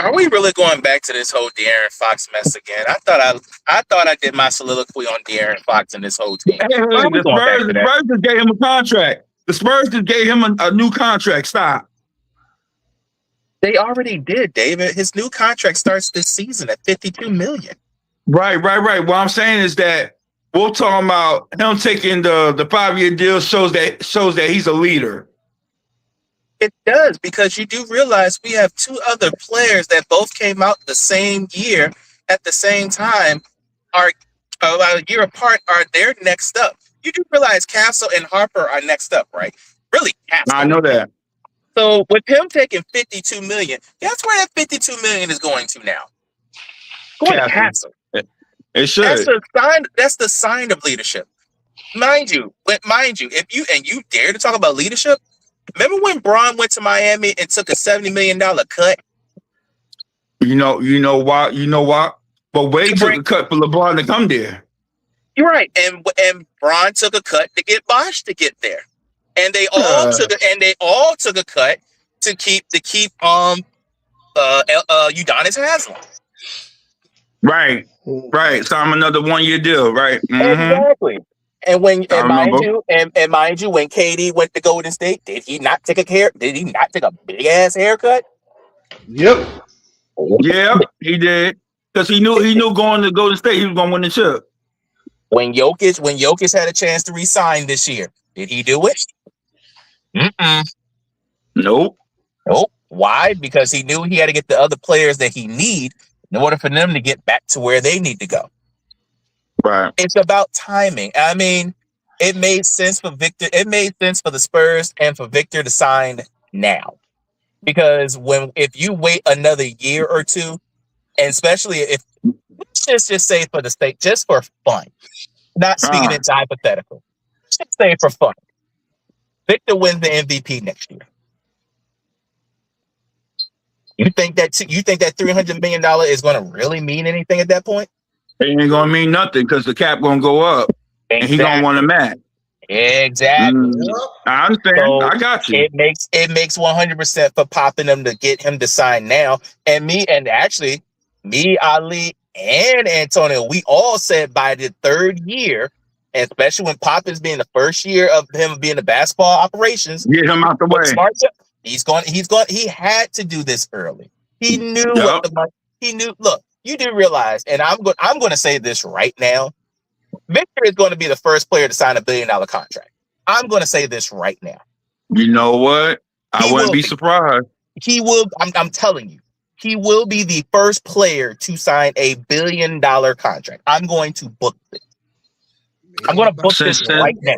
Are we really going back to this whole De'Aaron Fox mess again? I thought I did my soliloquy on De'Aaron Fox and this whole team. Hey, the Spurs just gave him a contract. The Spurs just gave him a new contract. Stop. They already did, David. His new contract starts this season at $52 million. Right. What I'm saying is that we're talking about him taking the 5-year deal shows that he's a leader. It does, because you do realize we have two other players that both came out the same year at the same time, are about a year apart, are they're next up. You do realize Castle and Harper are next up, right? Really, Castle. I know that. So with him taking $52 million, guess where that $52 million is going to now? Going to Castle. It should. That's the sign of leadership. Mind you, if you dare to talk about leadership, remember when Braun went to Miami and took a $70 million cut? You know why? But Wade took a cut for LeBron to come there. You're right, and Braun took a cut to get Bosh to get there, and they all took a cut to keep Udonis Haslem. Right. Sign another 1-year deal. Right. Mm-hmm. Exactly. And mind you, when KD went to Golden State, did he not take a big ass haircut? Yep. Yeah, he did. Because he knew going to Golden State, he was going to win the chip. When Jokic had a chance to resign this year, did he do it? Nope. Why? Because he knew he had to get the other players that he need in order for them to get back to where they need to go. Right. It's about timing. I mean, it made sense for Victor. It made sense for the Spurs and for Victor to sign now, because if you wait another year or two, and especially if let's just say for the sake, just for fun, not speaking into hypothetical, just say for fun, Victor wins the MVP next year. You think that $300 million is going to really mean anything at that point? It ain't going to mean nothing because the cap going to go up, and he going to want to match. Exactly. I understand. So I got you. It makes 100% for popping them to get him to sign now. And me, Ali, and Antonio, we all said by the third year, and especially when Poppins being the first year of him being the basketball operations, get him out the way. He had to do this early. He knew what the money. He knew. Look, you do realize, and I'm going to say this right now. Victor is going to be the first player to sign a $1 billion contract. I'm going to say this right now. You know what? I wouldn't be surprised. He will. I'm telling you, he will be the first player to sign a $1 billion contract. I'm going to book this. I'm going to book this right now.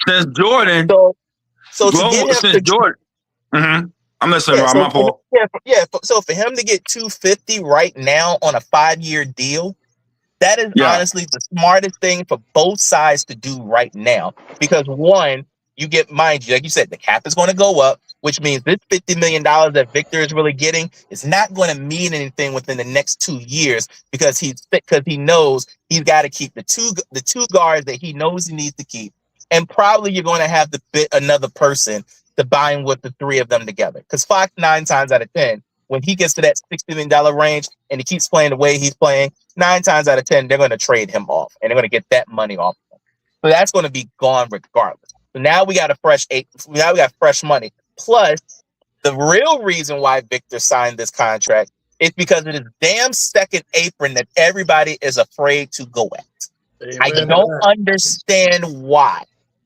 Since Jordan. So to get him since Jordan. Mm-hmm. I'm listening, Rob. My fault. So for him to get $250 right now on a 5-year deal, that is honestly the smartest thing for both sides to do right now. Because one, you get, mind you, like you said, the cap is going to go up, which means this $50 million that Victor is really getting is not going to mean anything within the next 2 years because he knows he's got to keep the two guards that he knows he needs to keep, and probably you're going to have to bid another person to bind with the three of them together. Because Fox 9 times out of 10, when he gets to that $60 million range and he keeps playing the way he's playing, 9 times out of 10, they're going to trade him off and they're going to get that money off of him. So that's going to be gone regardless. So now we got fresh money. Plus, the real reason why Victor signed this contract is because of his damn second apron that everybody is afraid to go at. I don't understand why.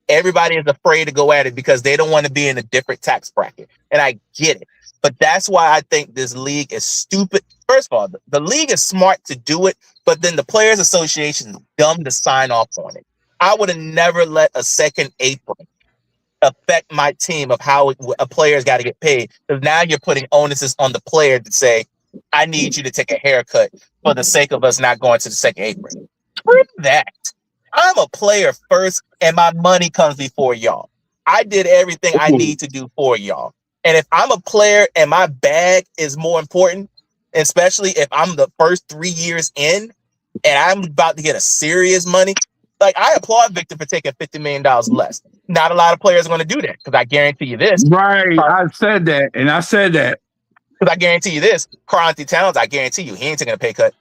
everybody is afraid to go at it because they don't want to be in a different tax bracket. And I get it. But that's why I think this league is stupid. First of all, the league is smart to do it, but then the Players Association is dumb to sign off on it. I would have never let a second apron affect my team of how a player's got to get paid. Because now you're putting onuses on the player to say, I need you to take a haircut for the sake of us not going to the second apron. Prove that. I'm a player first, and my money comes before y'all. I did everything I need to do for y'all. And if I'm a player and my bag is more important, especially if I'm the first 3 years in and I'm about to get a serious money, like I applaud Victor for taking $50 million less. Not a lot of players are going to do that because I guarantee you this. Right. I said that. And I said that. Because I guarantee you this. Karl-Anthony Towns, I guarantee you, he ain't taking a pay cut.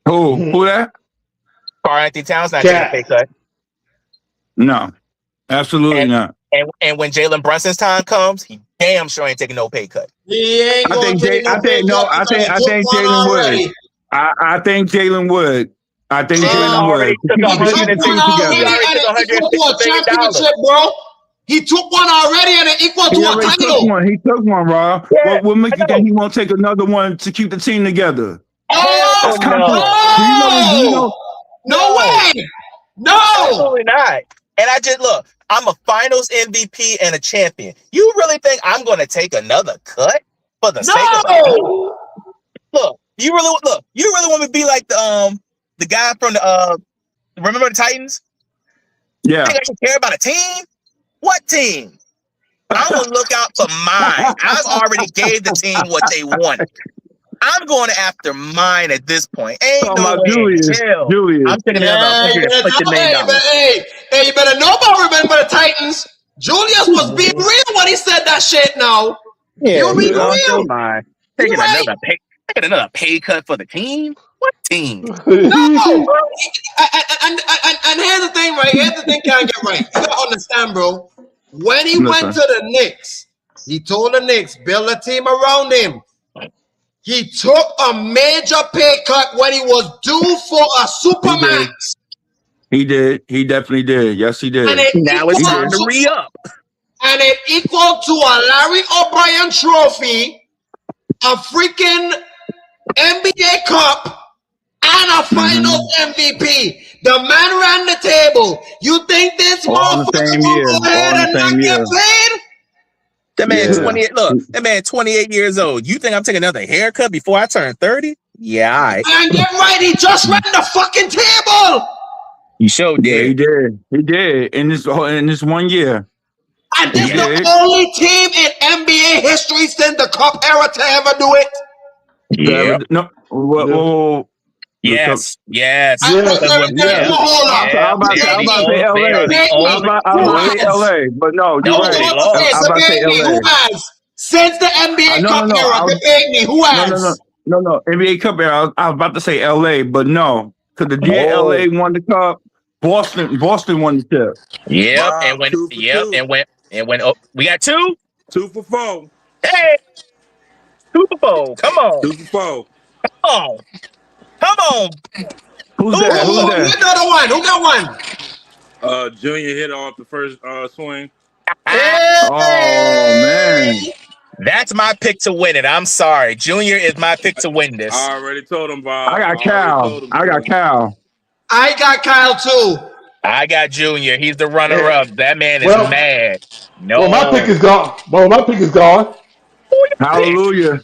Who that? Karl-Anthony Towns not taking a pay cut. No, absolutely not. And when Jalen Brunson's time comes, he damn sure ain't taking no pay cut. He ain't going to take no pay cut. I think Jalen would. I think Jalen would. I think Jalen would. Championship, bro. He took one already and it equal to a title. He took one, Rob. Yeah, what makes you think he won't take another one to keep the team together? No way. No. Absolutely not. And I just look, I'm a finals MVP and a champion. You really think I'm going to take another cut for the sake of it? Look, you really want me to be like the guy from the remember the Titans? Yeah. You think I should care about a team? What team? I'm gonna look out for mine. I already gave the team what they wanted. I'm going after mine at this point. Ain't no way. Julius. I'm taking another $150 million. Hey, you better know about remember the Titans. Julius was being real when he said that shit now. Yeah, you're being real. Taking another pay cut for the team? What team? No. And here's the thing, right? Here's the thing, can't get right. You gotta understand, bro. When he went to the Knicks, he told the Knicks, build a team around him. He took a major pay cut when he was due for a supermax. He did. He definitely did. Yes, he did. Now it's time to re-up. And it equaled to a Larry O'Brien trophy, a freaking NBA Cup, and a Finals MVP. The man ran the table. You think this motherfucker will go ahead and not get played? That man 28. Look, that man 28 years old. You think I'm taking another haircut before I turn 30? Yeah, all right. And get right, he just ran the fucking table. You sure did. Yeah, he did. In this 1 year. And this is the only team in NBA history since the Cup era to ever do it. Yeah. No. Whoa. Yes. Hold up. I'm about to say LA. I'm about to say LA, but no, you're right. I'm about to say LA. Who has? Since the NBA Cup era, debate me. Who has? No. NBA Cup era. I was about to say LA, but no. Because the year LA won the Cup, Boston won the chip. Yep. Wow, and when we got 2? 2 for 4. Hey. 2 for 4. Come on. 2 for 4. Come on. Who's that? Who got one? Junior hit off the first swing. Oh, man. That's my pick to win it. I'm sorry. Junior is my pick to win this. I already told him, Bob. I got Cal. I got Kyle too. I got Junior. He's the runner-up. That man is mad. No. Well, my pick is gone. Hallelujah.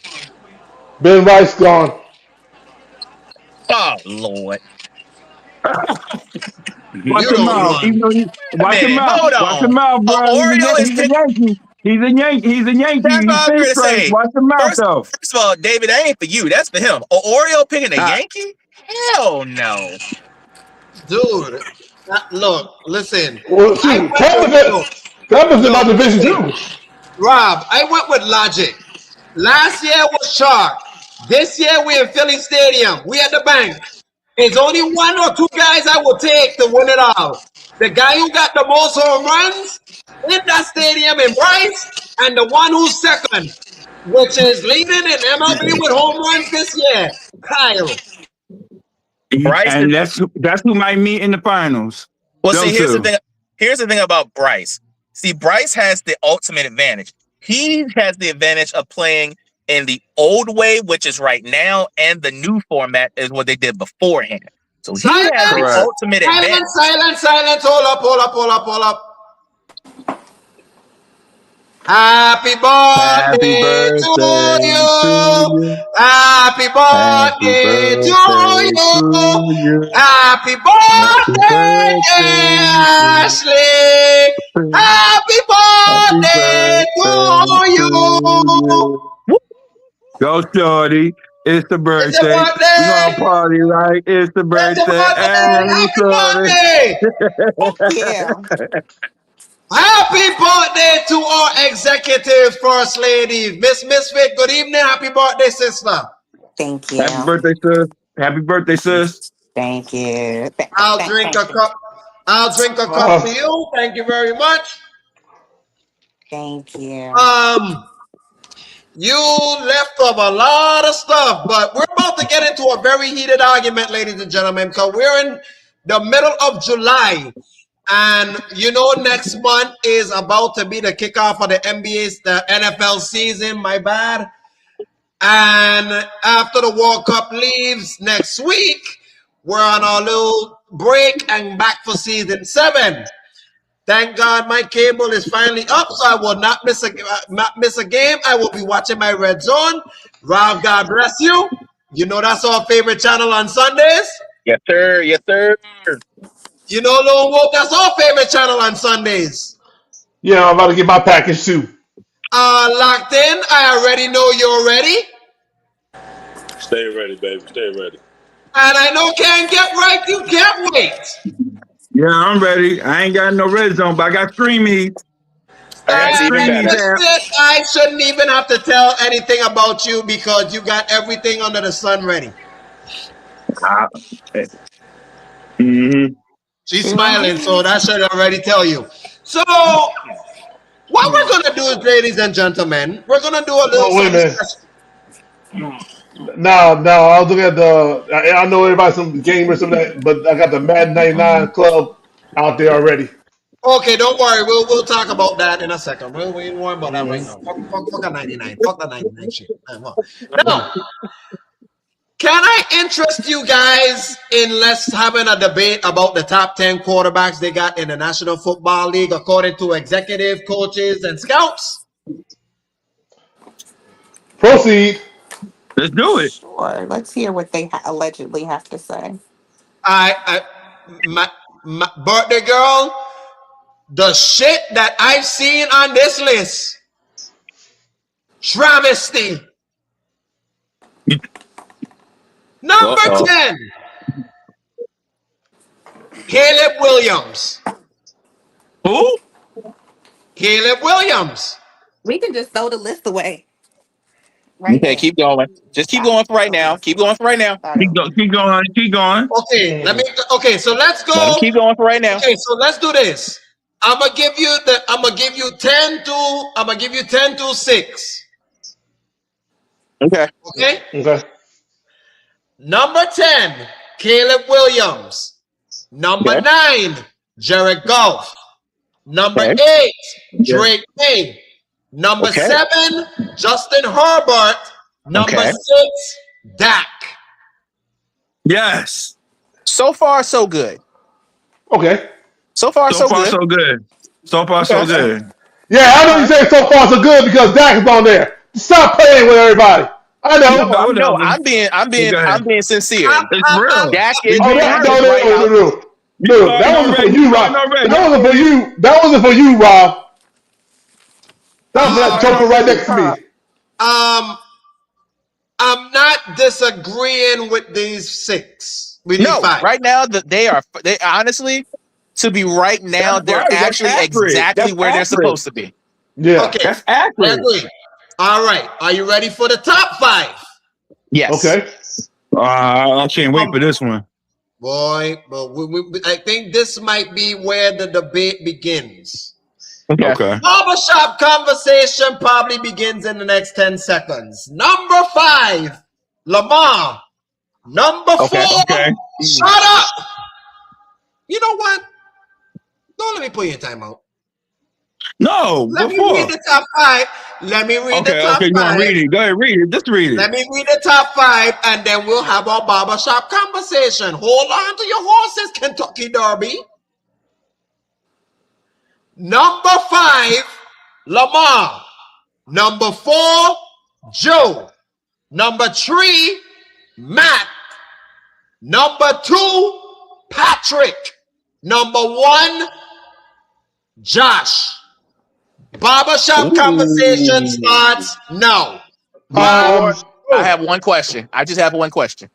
Ben Rice gone. Oh, Lord. Watch him out. Watch him out, bro. He's a Yankee. He's a Yankee. That's what I'm going to say. Watch him out, though. First of all, David, that ain't for you. That's for him. Oreo picking a Yankee? Hell no. Dude, look, listen. Well, shoot, Tampa's in my division too. Rob, I went with logic. Last year was chalk. This year we're in Philly Stadium. We at the bank. There's only 1 or 2 guys I will take to win it all. The guy who got the most home runs in that stadium in Bryce, and the one who's second, which is leading in MLB with home runs this year, Kyle. And that's who might meet in the finals. Well, see, here's the thing. Here's the thing about Bryce. See, Bryce has the ultimate advantage. He has the advantage of playing in the old way, which is right now, and the new format is what they did beforehand. So he has the Correct. ultimate advantage. Silence. Hold up. Happy birthday to you. Happy birthday to you. Happy birthday, Ashley. Happy birthday to you. Go, shorty. It's the birthday. It's your We're birthday. gonna party like it's the It's your birthday. birthday. Happy And birthday. Yeah. Happy birthday to our executive first lady, Miss Misfit. Good evening. Happy birthday, sister. Thank happy you. birthday, sis. Happy birthday, sis. Thank you. I'll drink a cup. I'll drink a cup for you. Thank you very much. Thank you. You left off a lot of stuff, but we're about to get into a very heated argument, ladies and gentlemen, because we're in the middle of July. And you know, next month is about to be the kickoff of the NFL season. My bad. And after the World Cup leaves next week, we're on our little break and back for season 7. Thank God my cable is finally up, so I will not miss a game. I will be watching my Red Zone. Rob, God bless you. You know that's our favorite channel on Sundays. Yes, sir. Yes, sir. You know, Lone Wolf, that's our favorite channel on Sundays. Yeah, I'm about to get my package too. Locked in. I already know you're ready. Stay ready, baby. Stay ready. And I know can't get right. You can't wait. Yeah, I'm ready. I ain't got no red zone, but I got streamies. That's even And better. I shouldn't even have to tell anything about you because you got everything under the sun ready. She's smiling, so that should already tell you. So, what we're going to do is, ladies and gentlemen, we're going to do a little wait a something minute. special. No, I was looking at I know everybody's some gamers, some of that, but I got the Madden 99 club out there already. Okay, don't worry. We'll talk about that in a second. We don't worry about that right now. Fuck a 99. Fuck the 99 shit. Now, can I interest you guys in let's having a debate about the top 10 quarterbacks they got in the National Football League according to executive coaches and scouts? Proceed. Let's do it. Sure. Let's hear what they allegedly have to say. My birthday girl, the shit that I've seen on this list, travesty. Number 10, Caleb Williams. Who? Caleb Williams. We can just throw the list away. Right Okay, there. keep going. Just keep going for right now. Keep going for right now. Keep going. Keep going. Okay, so let's go. Let him keep going for right now. Okay, so let's do this. I'm gonna give you 10 to 6. Okay. Okay. Number 10, Caleb Williams. Number 9, Jared Goff. Number 8, Drake May. Number 7, Justin Herbert. Number 6, Dak. Yes. So far, so good. Okay. So far, so good. So good. So far, so good. Yeah, I know you say so far so good because Dak is on there. Stop playing with everybody. I know. No, I'm being sincere. It's real. Dak is No. That wasn't for you, Rob. That wasn't for you, Rob. That was that joker right next to me. I'm not disagreeing with these 6. Right now they honestly, to be right now, they're actually exactly where they're supposed to be. Yeah. Okay. That's accurate. All right. Are you ready for the top 5? Yes. Okay. I can't wait for this one. Boy, but I think this might be where the debate begins. Okay. Barbershop conversation probably begins in the next 10 seconds. Number 5, Lamar. Number 4, Okay. shut up. You know what? Don't let me put you in timeout. No, Let me read before. the top five. Let me read the Okay, top okay, you want to five. read it? Go ahead, read it. Just read it. Let me read the top five, and then we'll have our barbershop conversation. Hold on to your horses, Kentucky Derby. Number 5, Lamar. Number 4, Joe. Number 3, Matt. Number 2, Patrick. Number 1, Josh. Barbershop conversation Ooh. starts now. Before I Oh, have one question. I just have one question.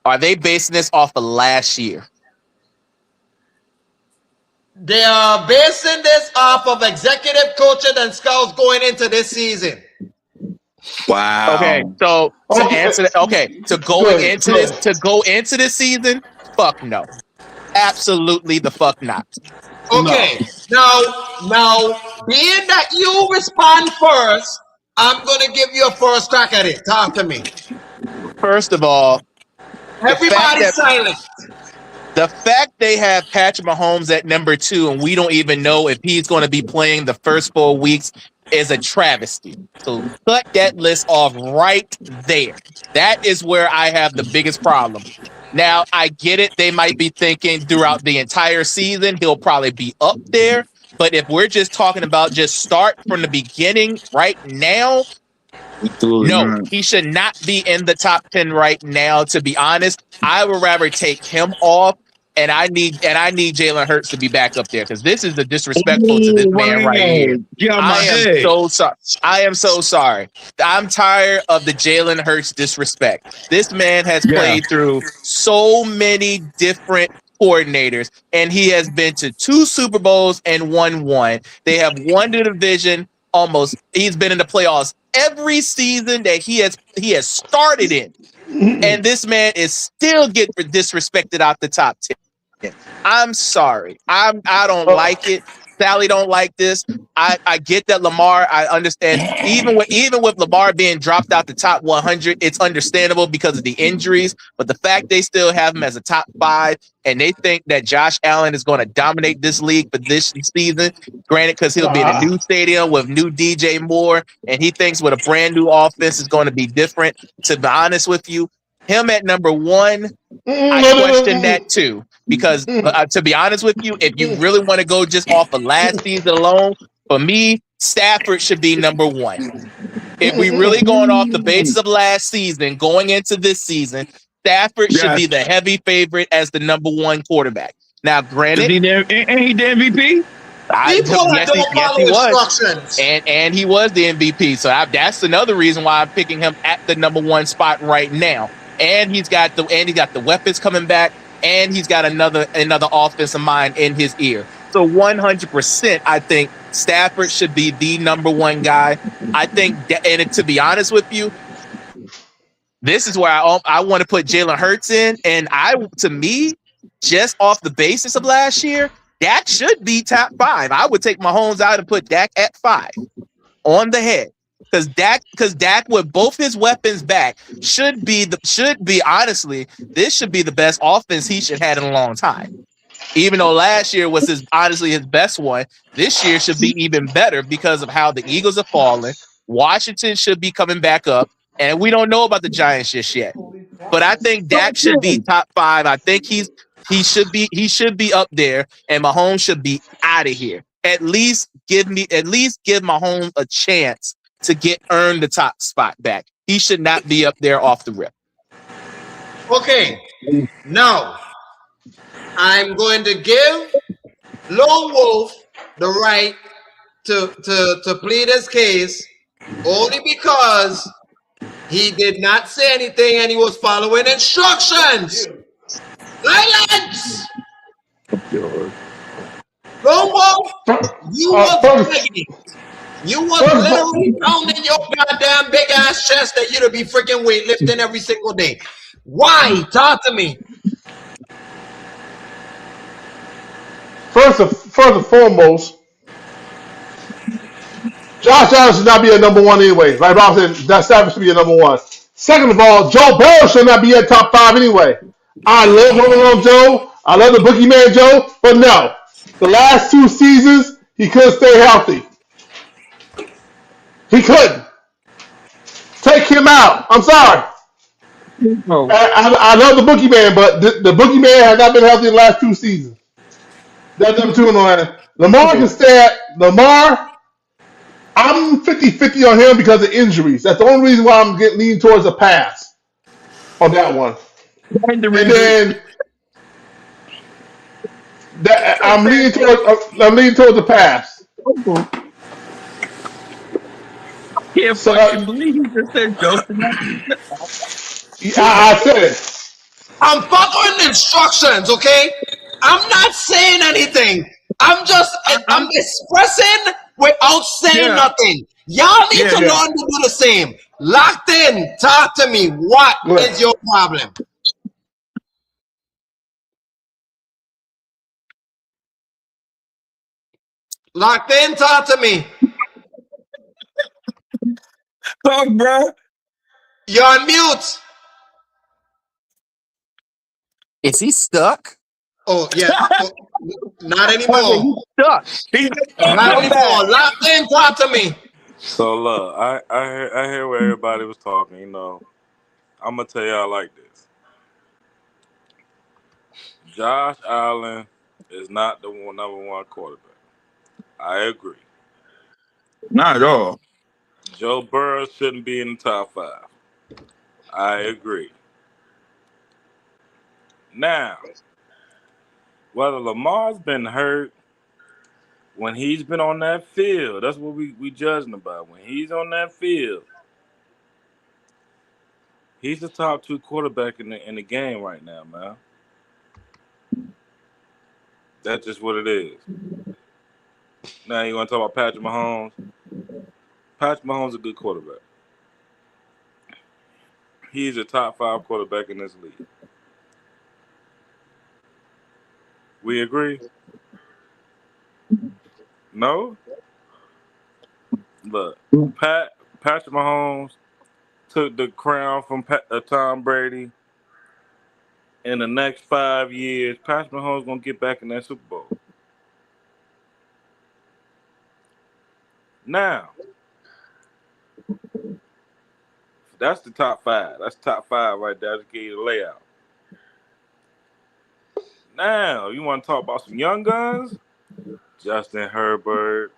Are they basing this off of last year? They are basing this off of executive coaching and scouts going into this season. Okay, Wow. so to okay. answer that, okay, so going Good, into this, good. to go into this season, fuck no, absolutely the fuck not. No. Okay, now, being that you respond first, I'm gonna give you a first crack at it. Talk to me. First of all, the fact Everybody that silent. the fact they have Patrick Mahomes at number 2 and we don't even know if he's going to be playing the first 4 weeks is a travesty. So cut that list off right there. That is where I have the biggest problem. Now, I get it. They might be thinking throughout the entire season, he'll probably be up there. But if we're just talking about just start from the beginning right now, Absolutely no, not. he should not be in the top 10 right now. To be honest, I would rather take him off, and I need Jalen Hurts to be back up there because this is the disrespectful to this Oh, man right here. wow. Get out I my am head. so sorry. I am so sorry. I'm tired of the Jalen Hurts disrespect. This man has Yeah. played through so many different coordinators, and he has been to 2 Super Bowls and won one. They have won the division almost. He's been in the playoffs every season that he has started in, and this man is still getting disrespected out the top 10. I'm sorry. I don't like it. Sally don't like this. I get that Lamar. I understand. Even with Lamar being dropped out the top 100, it's understandable because of the injuries. But the fact they still have him as a top 5, and they think that Josh Allen is going to dominate this league for this season, granted, because he'll be in a new stadium with new DJ Moore, and he thinks with a brand new offense is going to be different. To be honest with you, him at number 1, I question that too. Because to be honest with you, if you really want to go just off of last season alone, for me, Stafford should be number 1. If we really going off the basis of last season, going into this season, Stafford should Yes. be the heavy favorite as the number 1 quarterback. Now, Is granted, he there? Ain't he the MVP? People that don't yes, follow he was. instructions. And he was the MVP. So that's another reason why I'm picking him at the number 1 spot right now. And he's got the weapons coming back, and he's got another offensive mind in his ear. So 100%, I think Stafford should be the number 1 guy. I think, and to be honest with you, this is where I want to put Jalen Hurts in. And to me, just off the basis of last year, Dak should be top 5. I would take Mahomes out and put Dak at 5 on the head. Because Dak with both his weapons back should be honestly, this should be the best offense he should have in a long time. Even though last year was his best one, this year should be even better because of how the Eagles are falling. Washington should be coming back up, and we don't know about the Giants just yet. But I think Dak should be top 5. I think he should be up there, and Mahomes should be out of here. At least give Mahomes a chance to earn the top spot back. He should not be up there off the rip. Okay, now I'm going to give Lone Wolf the right to plead his case only because he did not say anything and he was following instructions. Silence! Lone Wolf, you was begging. You was literally pounding your goddamn big ass chest that you'd be freaking weightlifting every single day. Why? Talk to me. First and foremost, Josh Allen should not be a number 1 anyway. Like Bob said, that Stafford should be a number 1. Second of all, Joe Burrow should not be at top 5 anyway. I love Joe. I love the boogeyman Joe, but no. The last 2 seasons, he couldn't stay healthy. He couldn't. Take him out. I'm sorry. Oh, I love the boogeyman, but the boogeyman has not been healthy the last 2 seasons. That's number two on that. Lamar can stay at Lamar. I'm 50-50 on him because of injuries. That's the only reason why I'm getting leaning towards a pass on that one. ain't the And reason. then that So I'm leaning towards the pass. I can't So fucking believe he just said Joseph. I said it. I'm following instructions, okay? I'm not saying anything. I'm I'm expressing without saying yeah, nothing. Y'all need yeah. to Yeah. learn to do the same. Locked in. Talk to me. What Go ahead. is your problem? Locked in. Talk to me. Talk, bro. You're on mute. Is he stuck? Oh yeah. Oh, not Okay, anymore. he's stuck. He's Not Come back. anymore. Locked in. Talk to me. So look, I hear where everybody was talking. I'm gonna tell y'all like this. Josh Allen is not the number one quarterback. I agree. not at all. Joe Burrow shouldn't be in the top five. I agree. Now, whether Lamar's been hurt when he's been on that field, that's what we judging about. When he's on that field, he's the top two quarterback in the game right now, man. That's just what it is. Now you want to talk about Patrick Mahomes? Patrick Mahomes is a good quarterback. He's a top five quarterback in this league. We agree? No? Look, Patrick Mahomes took the crown from Tom Brady. In the next 5 years, Patrick Mahomes gonna get back in that Super Bowl. Now, that's the top five. That's top five right there. I just gave you the layout. Now, you want to talk about some young guns? Justin Herbert,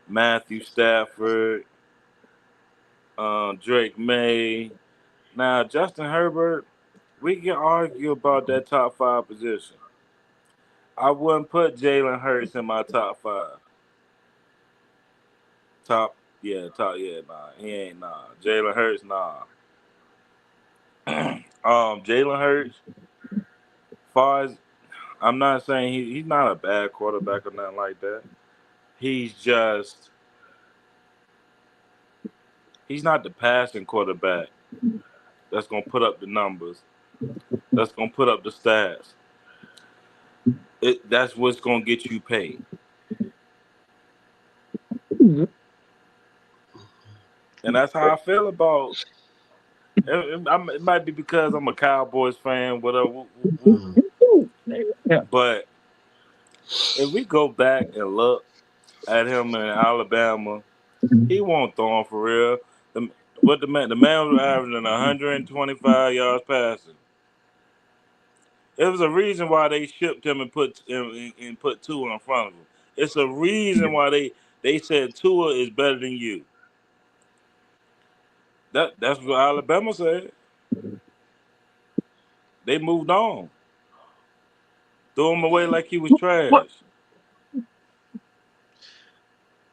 Matthew Stafford, Drake May. Now, Justin Herbert, we can argue about that top five position. I wouldn't put Jalen Hurts in my top five. Nah, he ain't nah. Jalen Hurts, nah. Jalen Hurts, far as I'm not saying he's not a bad quarterback or nothing like that. He's just he's not the passing quarterback that's gonna put up the numbers, that's gonna put up the stats. That's what's gonna get you paid. And that's how I feel about it might be because I'm a Cowboys fan, whatever. Mm. Yeah. But if we go back and look at him in Alabama, he won't throw him for real. The, the man was averaging 125 yards passing. There was a reason why they shipped him and put Tua in front of him. It's a reason why they said Tua is better than you. That's what Alabama said. They moved on, threw him away like he was What? trash.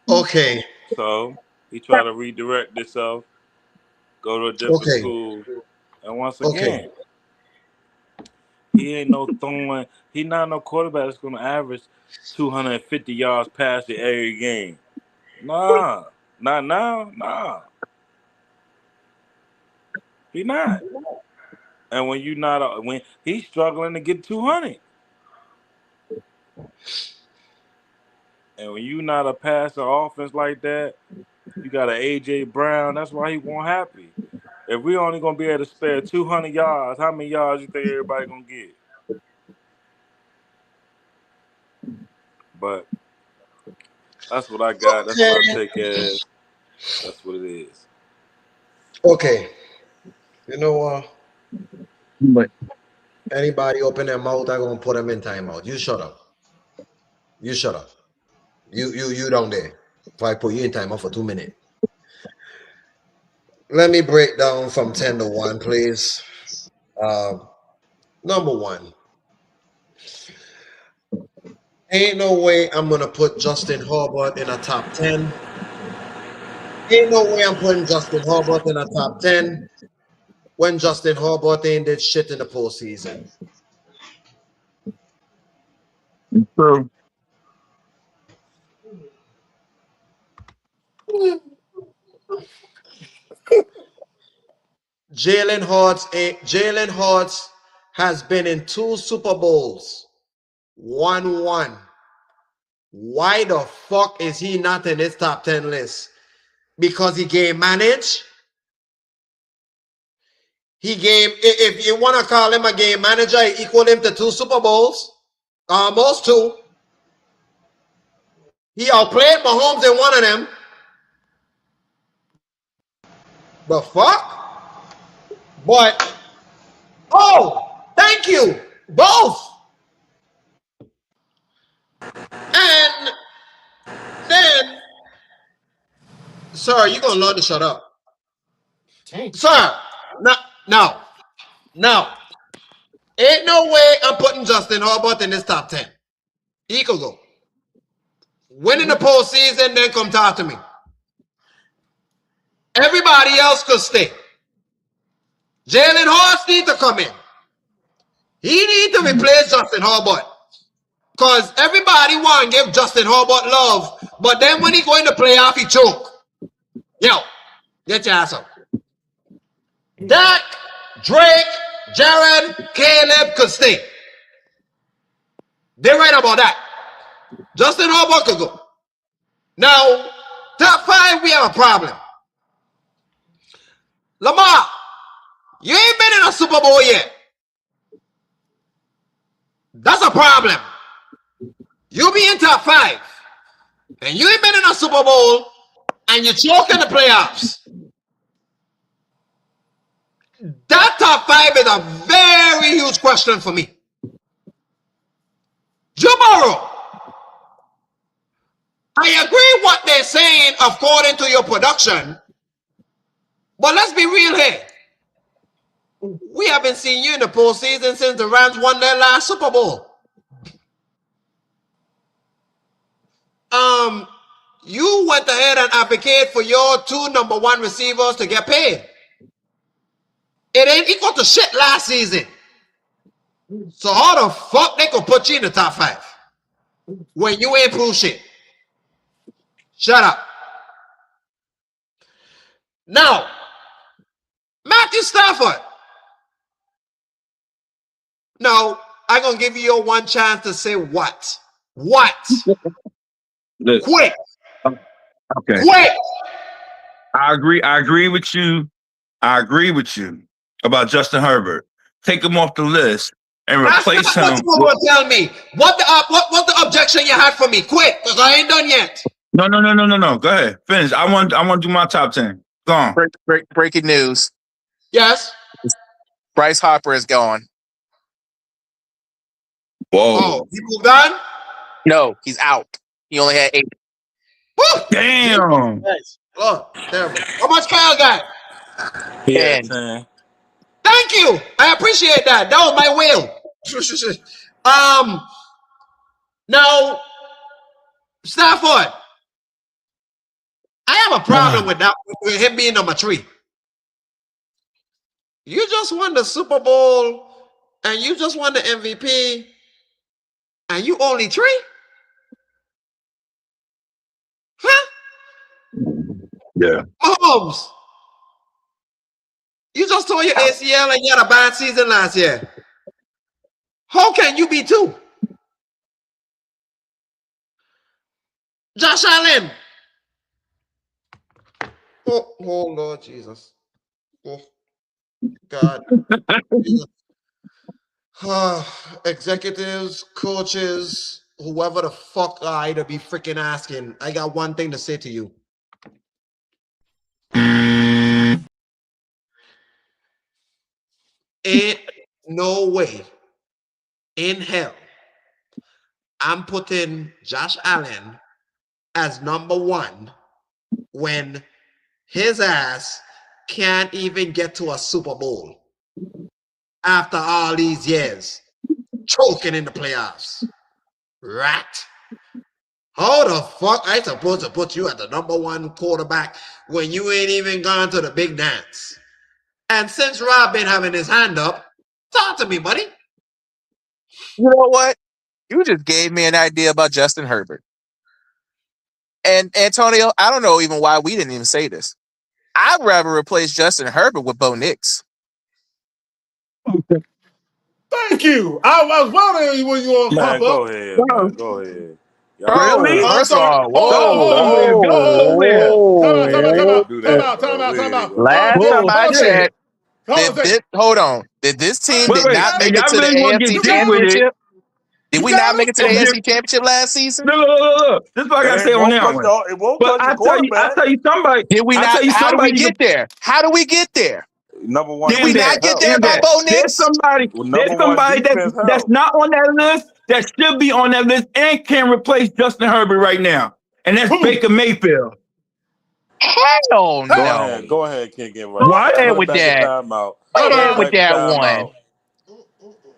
Okay. So he tried to redirect himself, go to a different Okay. school, and once Okay. again, he ain't no throwing. He not no quarterback that's gonna average 250 yards passing every game. Nah, not now. Nah, he not. And when you not when he's struggling to get 200, and when you not a passing offense like that, you got an AJ Brown. That's why he won't happy. If we only gonna be able to spare 200 yards, how many yards you think everybody gonna get? But that's what I got. That's what I take as. That's what it is. Okay. You know what? But Anybody open their mouth, I'm gonna put them in timeout. You shut up. You shut up. You down there. If I put you in timeout for 2 minutes. Let me break down from 10 to 1, please. Number one. Ain't no way I'm gonna put Justin Herbert in a top 10. Ain't no way I'm putting Justin Herbert in a top 10 when Justin Herbert ain't did shit in the postseason. true. Jalen Hurts has been in 2 Super Bowls, won. Why the fuck is he not in this top 10 list? Because he game managed. If you want to call him a game manager, he equal him to 2 Super Bowls. Almost 2. He outplayed Mahomes in one of them. The fuck? But, oh, thank you. Both. And then, sir, you're going to learn to shut up. Sir, no. Ain't no way I'm putting Justin Herbert in this top 10. He could go. Winning the postseason, then come talk to me. Everybody else could stay. Jalen Hurts need to come in. He need to replace Justin Herbert. Because everybody want to give Justin Herbert love. But then when he go in the playoff, he choke. Yo, get your ass up. Dak, Drake, Jared, Caleb could stay. They're right about that. Justin Herbert could go. Now, top 5, we have a problem. Lamar, you ain't been in a Super Bowl yet. That's a problem. You be in top 5, and you ain't been in a Super Bowl, and you choke in the playoffs. That top 5 is a very huge question for me. Joe Burrow, I agree what they're saying according to your production, but let's be real here. We haven't seen you in the postseason since the Rams won their last Super Bowl. You went ahead and advocated for your 2 number 1 receivers to get paid. It ain't equal to shit last season. So how the fuck they could put you in the top 5 when you ain't prove shit? Shut up. Now, Matthew Stafford. No, I'm going to give you your one chance to say what? What? Quick. Okay. Quick. I agree with you. I agree with you about Justin Herbert. Take him off the list and replace him. What you going to tell me? What the objection you had for me? Quick, because I ain't done yet. No. Go ahead. Finish. I want to do my top 10. Go on. Breaking news. Yes. Bryce Harper is gone. Whoa. Oh, he moved on? No, he's out. He only had 8. Woo! Damn. Nice. Oh, terrible. How much Kyle got? Yeah, 10. Thank you. I appreciate that. That was my will. Now, Stafford, I have a problem with that, with him being number 3. You just won the Super Bowl and you just won the MVP and you only 3? Huh? Yeah. Mahomes, you just tore your ACL and you had a bad season last year. How can you be 2? Josh Allen. Oh Lord Jesus. Oh, God. Jesus. Executives, coaches, whoever the fuck I to be freaking asking, I got one thing to say to you. Ain't no way in hell I'm putting Josh Allen as number one when his ass can't even get to a Super Bowl after all these years, choking in the playoffs. Rat. How the fuck I supposed to put you at the number one quarterback when you ain't even gone to the big dance? And since Rob been having his hand up, talk to me, buddy. You know what? You just gave me an idea about Justin Herbert. And Antonio, I don't know even why we didn't even say this. I'd rather replace Justin Herbert with Bo Nix. Thank you. I was wondering when you want to Man, pop go up. ahead, man. Go ahead. Bro, first of all, Go somewhere. We ain't even gonna do last that. time I Bullshit. checked, did this team Wait, did wait. not make it Y'all to the really want to AFC get deep with it? Championship? Did You we got not make it to the If you- AFC Championship last season? Look. This is what I gotta And say on that one. it won't But touch your quarterback. I tell you somebody. Did we I not? tell you How do we somebody. get there? How do we get there? Number one Did we Damn not that. defense get help. there Damn by that. Bo Nix? Number one defense That's help. not on that list that should be on that list and can replace Justin Herbert right now. And that's Baker Mayfield. Hell no. Go ahead, King. Get right. What? Go ahead Put it with back in that. timeout. Go Put ahead it with back in that timeout. one.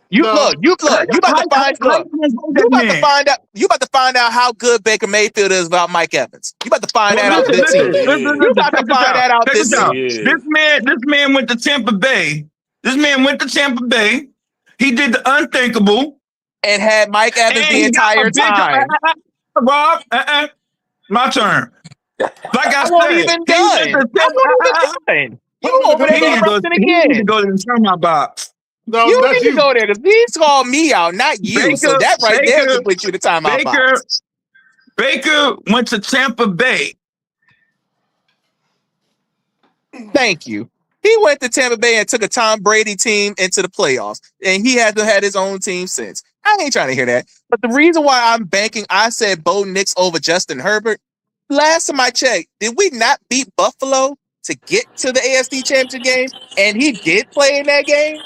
You look. You about to find. Look. You about to find out. You about to find out how good Baker Mayfield is about Mike Evans. You about to find that out this season. You about to find that out this season. This man went to Tampa Bay. He did the unthinkable and had Mike Evans the he got entire a big time. Rob, my turn. Like I I won't said, even done. You over there interrupting he need to again. go to the timeout box. No, You that's need to go there because these called me out, not you. So that right there can put you in the timeout box. Baker went to Tampa Bay. Thank you. He went to Tampa Bay and took a Tom Brady team into the playoffs, and he hasn't had his own team since. I ain't trying to hear that. But the reason why I'm banking, I said Bo Nix over Justin Herbert. Last time I checked, did we not beat Buffalo to get to the AFC Championship game? And he did play in that game.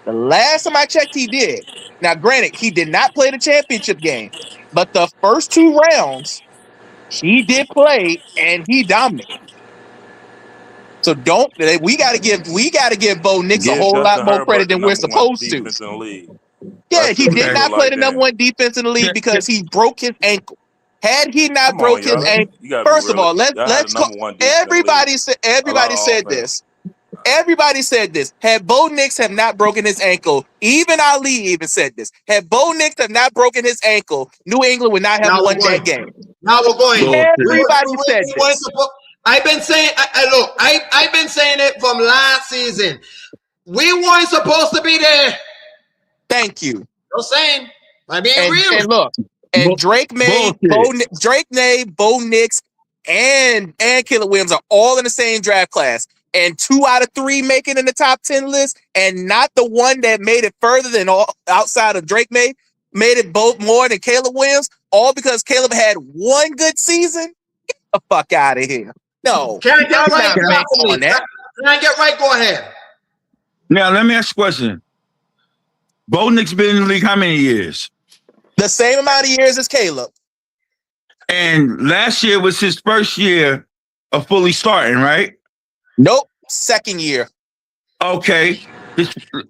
The last time I checked, he did. Now, granted, he did not play the championship game, but the first two rounds, he did play and he dominated. So we gotta give Bo Nix a whole lot more credit than we're supposed to. Defense in the league. Yeah, he did not play the number one defense in the league because he broke his ankle. Had he not broke his ankle, first of all, let's go. Everybody said this. Everybody said this. Had Bo Nix have not broken his ankle, even Ali even said this. Had Bo Nix have not broken his ankle, New England would not have won that game. Now we're going. Everybody said this. I've been saying, I've been saying it from last season. We weren't supposed to be there. Thank you. Just saying. I'm being real. And look, and Drake May, Bo Nix, and Caleb Williams are all in the same draft class. And 2 out of 3 make it in the top 10 list, and not the one that made it further than outside of Drake May, made it both more than Caleb Williams, all because Caleb had one good season. Get the fuck out of here. No. Can I get right? On that. Can I get right? Go ahead. Now, let me ask you a question. Bo Nix been in the league how many years? The same amount of years as Caleb. And last year was his first year of fully starting, right? Nope. Second year. Okay.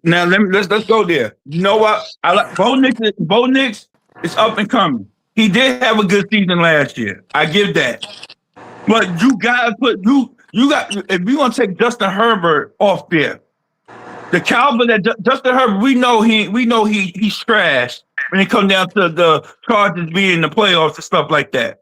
Now let's go there. You know what? I like Bo Nix is up and coming. He did have a good season last year. I give that. But you gotta put if you're gonna take Justin Herbert off there, the caliber that Justin Herbert, we know he's trash when it comes down to the Chargers being in the playoffs and stuff like that.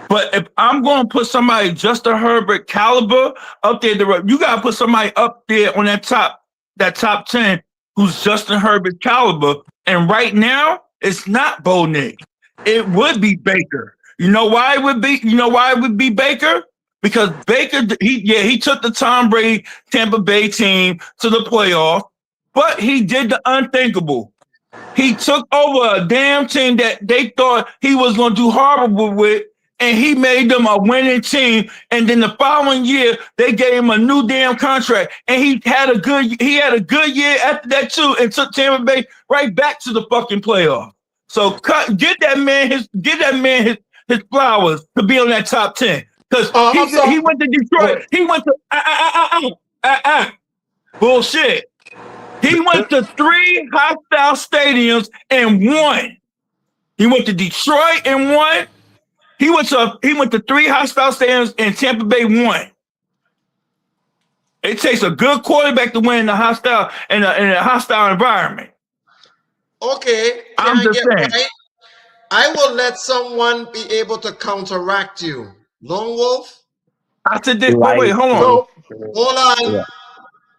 But if I'm going to put somebody Justin Herbert caliber up there, you got to put somebody up there on that top 10 who's Justin Herbert caliber. And right now, it's not Bo Nix. It would be Baker. You know why it would be? You know why it would be Baker? Because Baker, he took the Tom Brady Tampa Bay team to the playoff, but he did the unthinkable. He took over a damn team that they thought he was going to do horrible with, and he made them a winning team. And then the following year, they gave him a new damn contract, and he had a good year after that too, and took Tampa Bay right back to the fucking playoff. So get that man his flowers to be on that top 10 because he went to Detroit. He went to bullshit. He went to 3 hostile stadiums and won. He went to Detroit and won. He went to 3 hostile stadiums and Tampa Bay won. It takes a good quarterback to win in a hostile environment. Okay, I'm just saying. right? I will let someone be able to counteract you. Lone Wolf? I said this. Wait, hold on. Hold on.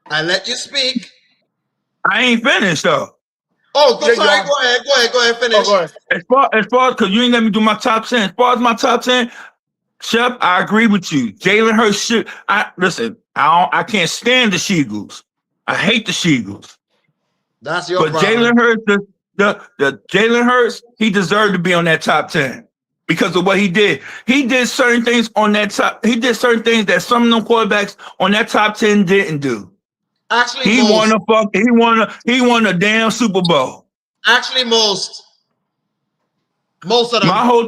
I let you speak. I ain't finished though. Oh, sorry. Go ahead. Finish. Go ahead. As far because you ain't let me do my top 10. As far as my top 10, Chef, I agree with you. Jalen Hurts should. I can't stand the Sheagles. I hate the Sheagles. That's your problem. Jalen Hurts, the Jalen Hurts, he deserved to be on that top 10 because of what he did. He did certain things on that top. He did certain things that some of them quarterbacks on that top 10 didn't do. Actually, he won a damn Super Bowl. Actually, most of them. My whole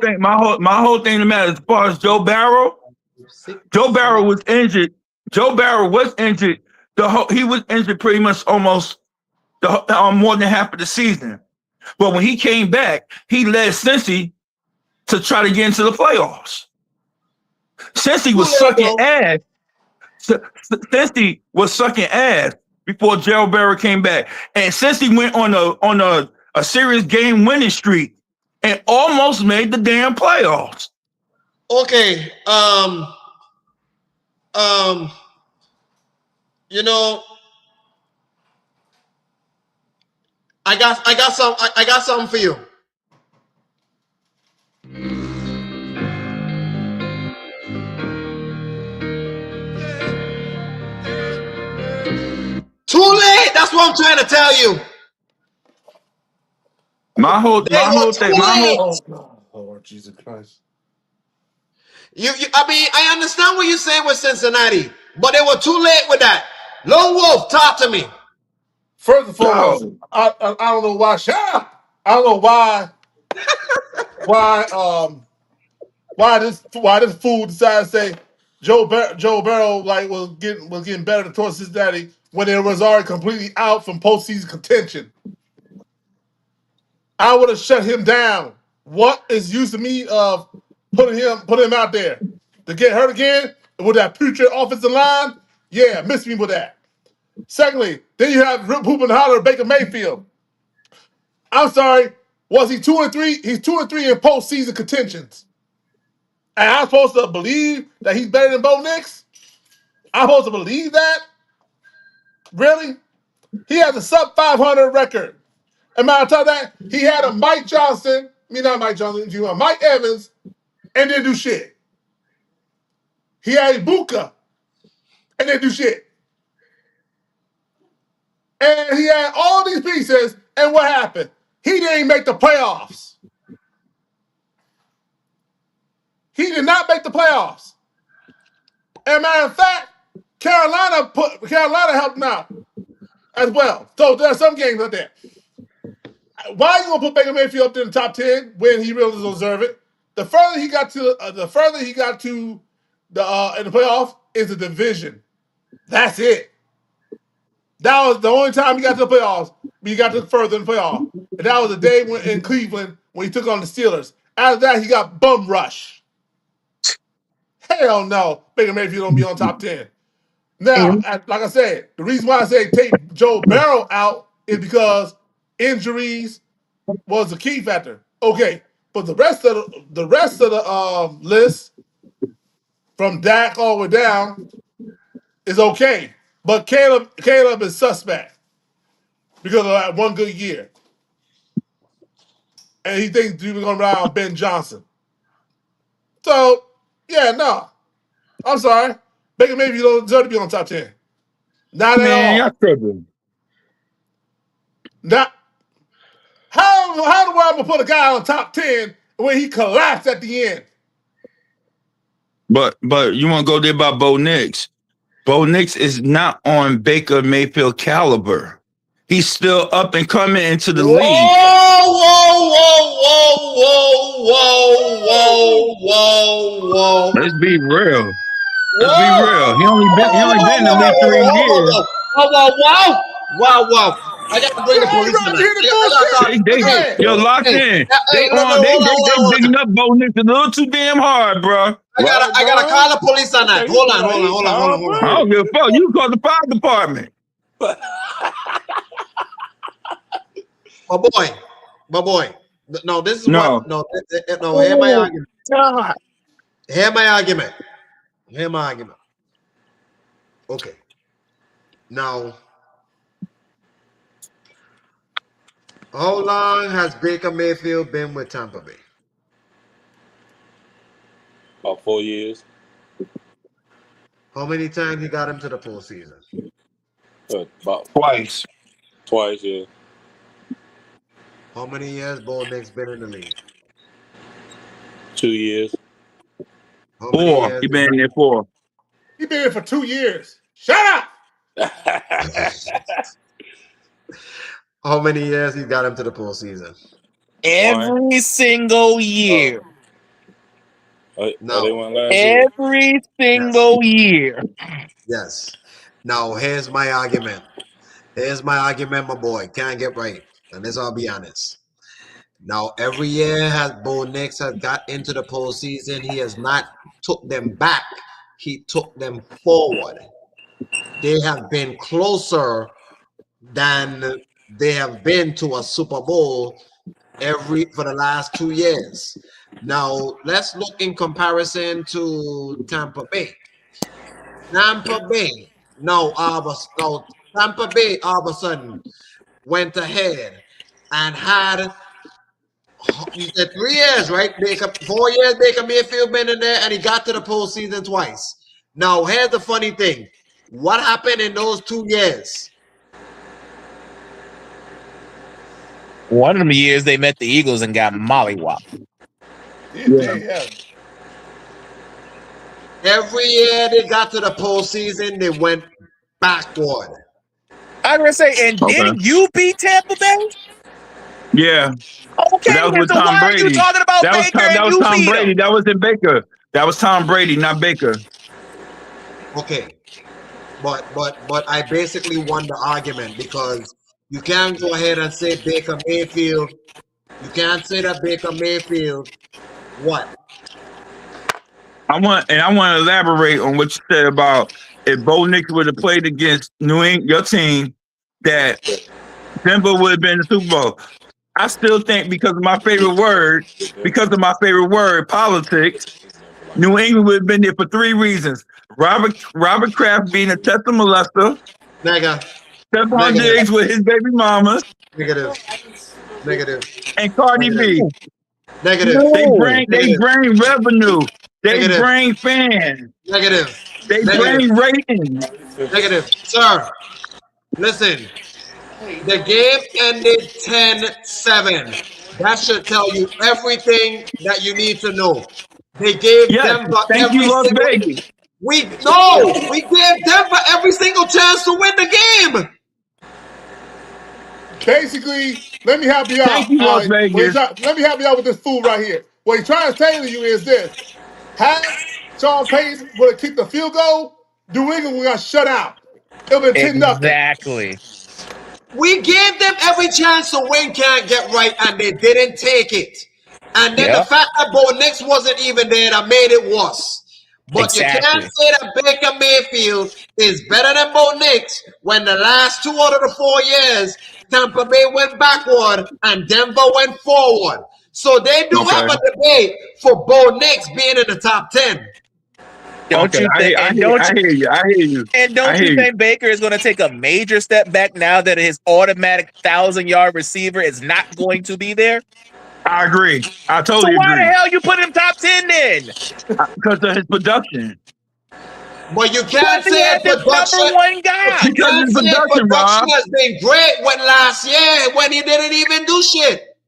thing to matter as far as Joe Barrow was injured. Joe Barrow was injured. He was injured pretty much almost more than half of the season. But when he came back, he led Cincy to try to get into the playoffs. Cincy was sucking ass. Cincy was sucking ass before Joe Barrow came back, and Cincy went on a serious game winning streak and almost made the damn playoffs. Okay. You know, I got something for you. Too late. That's what I'm trying to tell you. Lord Jesus Christ. I understand what you're saying with Cincinnati, but they were too late with that. Lone Wolf, talk to me. First and foremost, I don't know why. I don't know why this fool decided to say Joe Barrow was getting better towards Cincinnati when it was already completely out from postseason contention. I would have shut him down. What is use to me of putting him out there to get hurt again with that putrid offensive line? Yeah, miss me with that. Secondly, then you have Rip Hoop and Holler Baker Mayfield. I'm sorry, was he 2-3? He's 2-3 in postseason contentions. And I'm supposed to believe that he's better than Bo Nix? I'm supposed to believe that? Really? He has a sub 500 record. And matter of fact, that he had a Mike Evans, and didn't do shit. He had Ibuka, and didn't do shit. And he had all these pieces, and what happened? He didn't make the playoffs. He did not make the playoffs. And matter of fact, Carolina helped him out as well. So there are some games like that. Why are you gonna put Baker Mayfield up there in the top 10 when he really doesn't deserve it? The further he got to in the playoff is the division. That's it. That was the only time he got to the playoffs. He got to further in the playoff, and that was the day in Cleveland when he took on the Steelers. After that, he got bum rush. Hell no, Baker Mayfield don't be on top 10. Now, like I said, the reason why I say take Joe Barrow out is because injuries was the key factor. Okay, but the rest of the list from Dak all the way down is okay. But Caleb is suspect because of that one good year, and he thinks he's gonna ride on Ben Johnson. So yeah, no, I'm sorry, Baker maybe you don't deserve to be on top 10. Not at all. Y'all tripping. Not. How in the world I'm gonna put a guy on top 10 when he collapsed at the end? But you want to go there by Bo Nix? Bo Nix is not on Baker Mayfield caliber. He's still up and coming into the league. Whoa. Let's be real. Let's be real. He only been in the league 3 years. Wow. I gotta bring the police Right here, the bullshit. You're locked in. They digging up Bo Nix a little too damn hard, bro. I gotta call the police on that. Hold on. I don't give a fuck. You call the fire department. My boy. No, this is No. what. No. Hear my argument. Hear my argument. Okay. Now, how long has Baker Mayfield been with Tampa Bay? About 4 years. How many times he got him to the postseason? About Twice. Yeah. How many years Bo Nix been in the league? 2 years. How many 4. years He been in there 4. He been here for 2 years. Shut up. How many years he got him to the postseason? Every single year. No. They went last year. Every single year. Yes. Now, here's my argument. My boy. Can't get right. And this, I'll be honest. Now, every year Bo Nix has got into the postseason, he has not took them back. He took them forward. They have been closer than they have been to a Super Bowl for the last 2 years. Now, let's look in comparison to Tampa Bay. Tampa Bay all of a sudden went ahead and had, you said 3 years, right? 4 years Baker Mayfield been in there, and he got to the postseason twice. Now, here's the funny thing. What happened in those 2 years? One of them years they met the Eagles and got mollywopped. Yeah. Every year they got to the postseason, they went backward. I'm gonna say, and didn't you beat Tampa Bay? Yeah. Okay, that was with so Tom why Brady. are you talking about that Baker? Was and you Tom beat Brady. him? That wasn't Baker. That was Tom Brady, not Baker. Okay. But I basically won the argument, because you can't go ahead and say Baker Mayfield. You can't say that Baker Mayfield. What? I want to elaborate on what you said about if Bo Nix would have played against New England, your team, that Denver would have been in the Super Bowl. I still think because of my favorite word, politics, New England would have been there for 3 reasons. Robert Kraft being a test molester. Negative. Stephon Diggs with his baby mama. Negative. And Cardi B. Negative. They bring revenue. They bring fans. Negative. They bring ratings. Negative. Sir, listen. The game ended 10-7. That should tell you everything that you need to know. They gave Denver every single. We gave Denver every single chance to win the game. Basically, let me help you out. Thank you, Las Vegas. Let me help you out with this fool right here. What he's trying to tell you is this: had Sean Payton would have kicked the field goal, New England would have got shut out. It would have been 10-0. Exactly. We gave them every chance to win, can't get right, and they didn't take it. And then the fact that Bo Nix wasn't even there, that made it worse. But you can't say that Baker Mayfield is better than Bo Nix when the last 2 out of the 4 years, Tampa Bay went backward and Denver went forward. So they do have a debate for Bo Nix being in the top 10. Don't you think? I hear you. And don't you think Baker is going to take a major step back now that his automatic 1,000-yard receiver is not going to be there? I agree. I totally agree. So why the hell you put him top 10 then? Because of his production. But you can't say production. Number 1 guy. You can't say production has been great when last year when he didn't even do shit.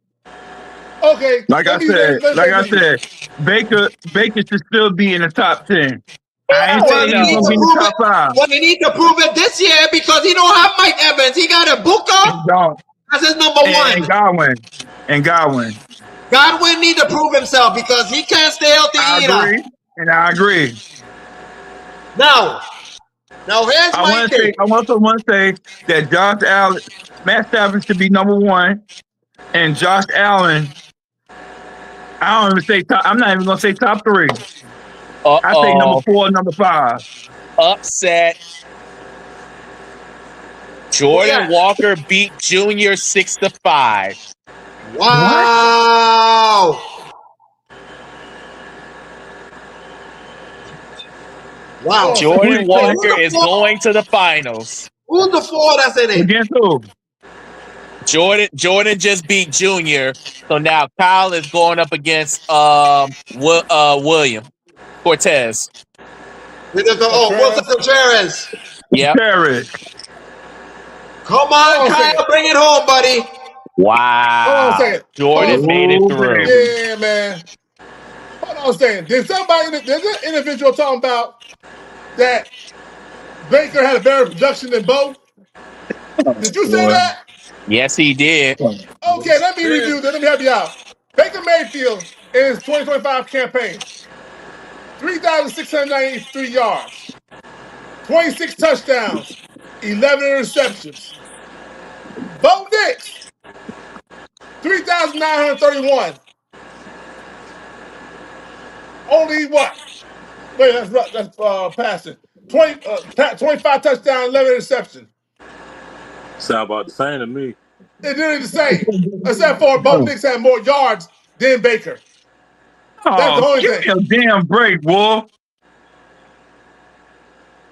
Okay, Like I let me said, with you. Baker should still be in the top 10. I ain't Hell Well, saying he he's need gonna no. to be in the prove it. top 5. Well, he need to prove it this year because he don't have Mike Evans. He got a Booker And Gar- as his number and one. Godwin. And Godwin. Godwin need to prove himself because he can't stay healthy I either. agree. And I agree. Now here's I my want to thing. say, I also want to say that Josh Allen, Matt Stafford should be number 1, and Josh Allen. I don't even say top. I'm not even gonna say top 3. I say number 4, number 5. Upset. Jordan Walker beat Junior 6-5. What? Wow. Wow. Who Jordan he play? Walker is going to the finals. Who's the 4 that's in it? Against who? Jordan just beat Junior, so now Kyle is going up against William Cortez. Wilson Contreras. Yep. Terrorist. Come on, Kyle, bring it home, buddy. Wow. Hold on a second. Jordan made it through. Yeah, man. Hold on a second. There's an individual talking about that Baker had a better production than Bo? Did you say that? Yes, he did. Okay, let me review this. Let me help you out. Baker Mayfield in his 2025 campaign, 3,693 yards, 26 touchdowns, 11 interceptions. Bo Nix, 3,931. Only what? Wait, that's passing. 25 touchdowns, 11 interceptions. Sound about the same to me. It's nearly the same, except for Bo Nix had more yards than Baker. That's the only give thing. me a damn break, boy.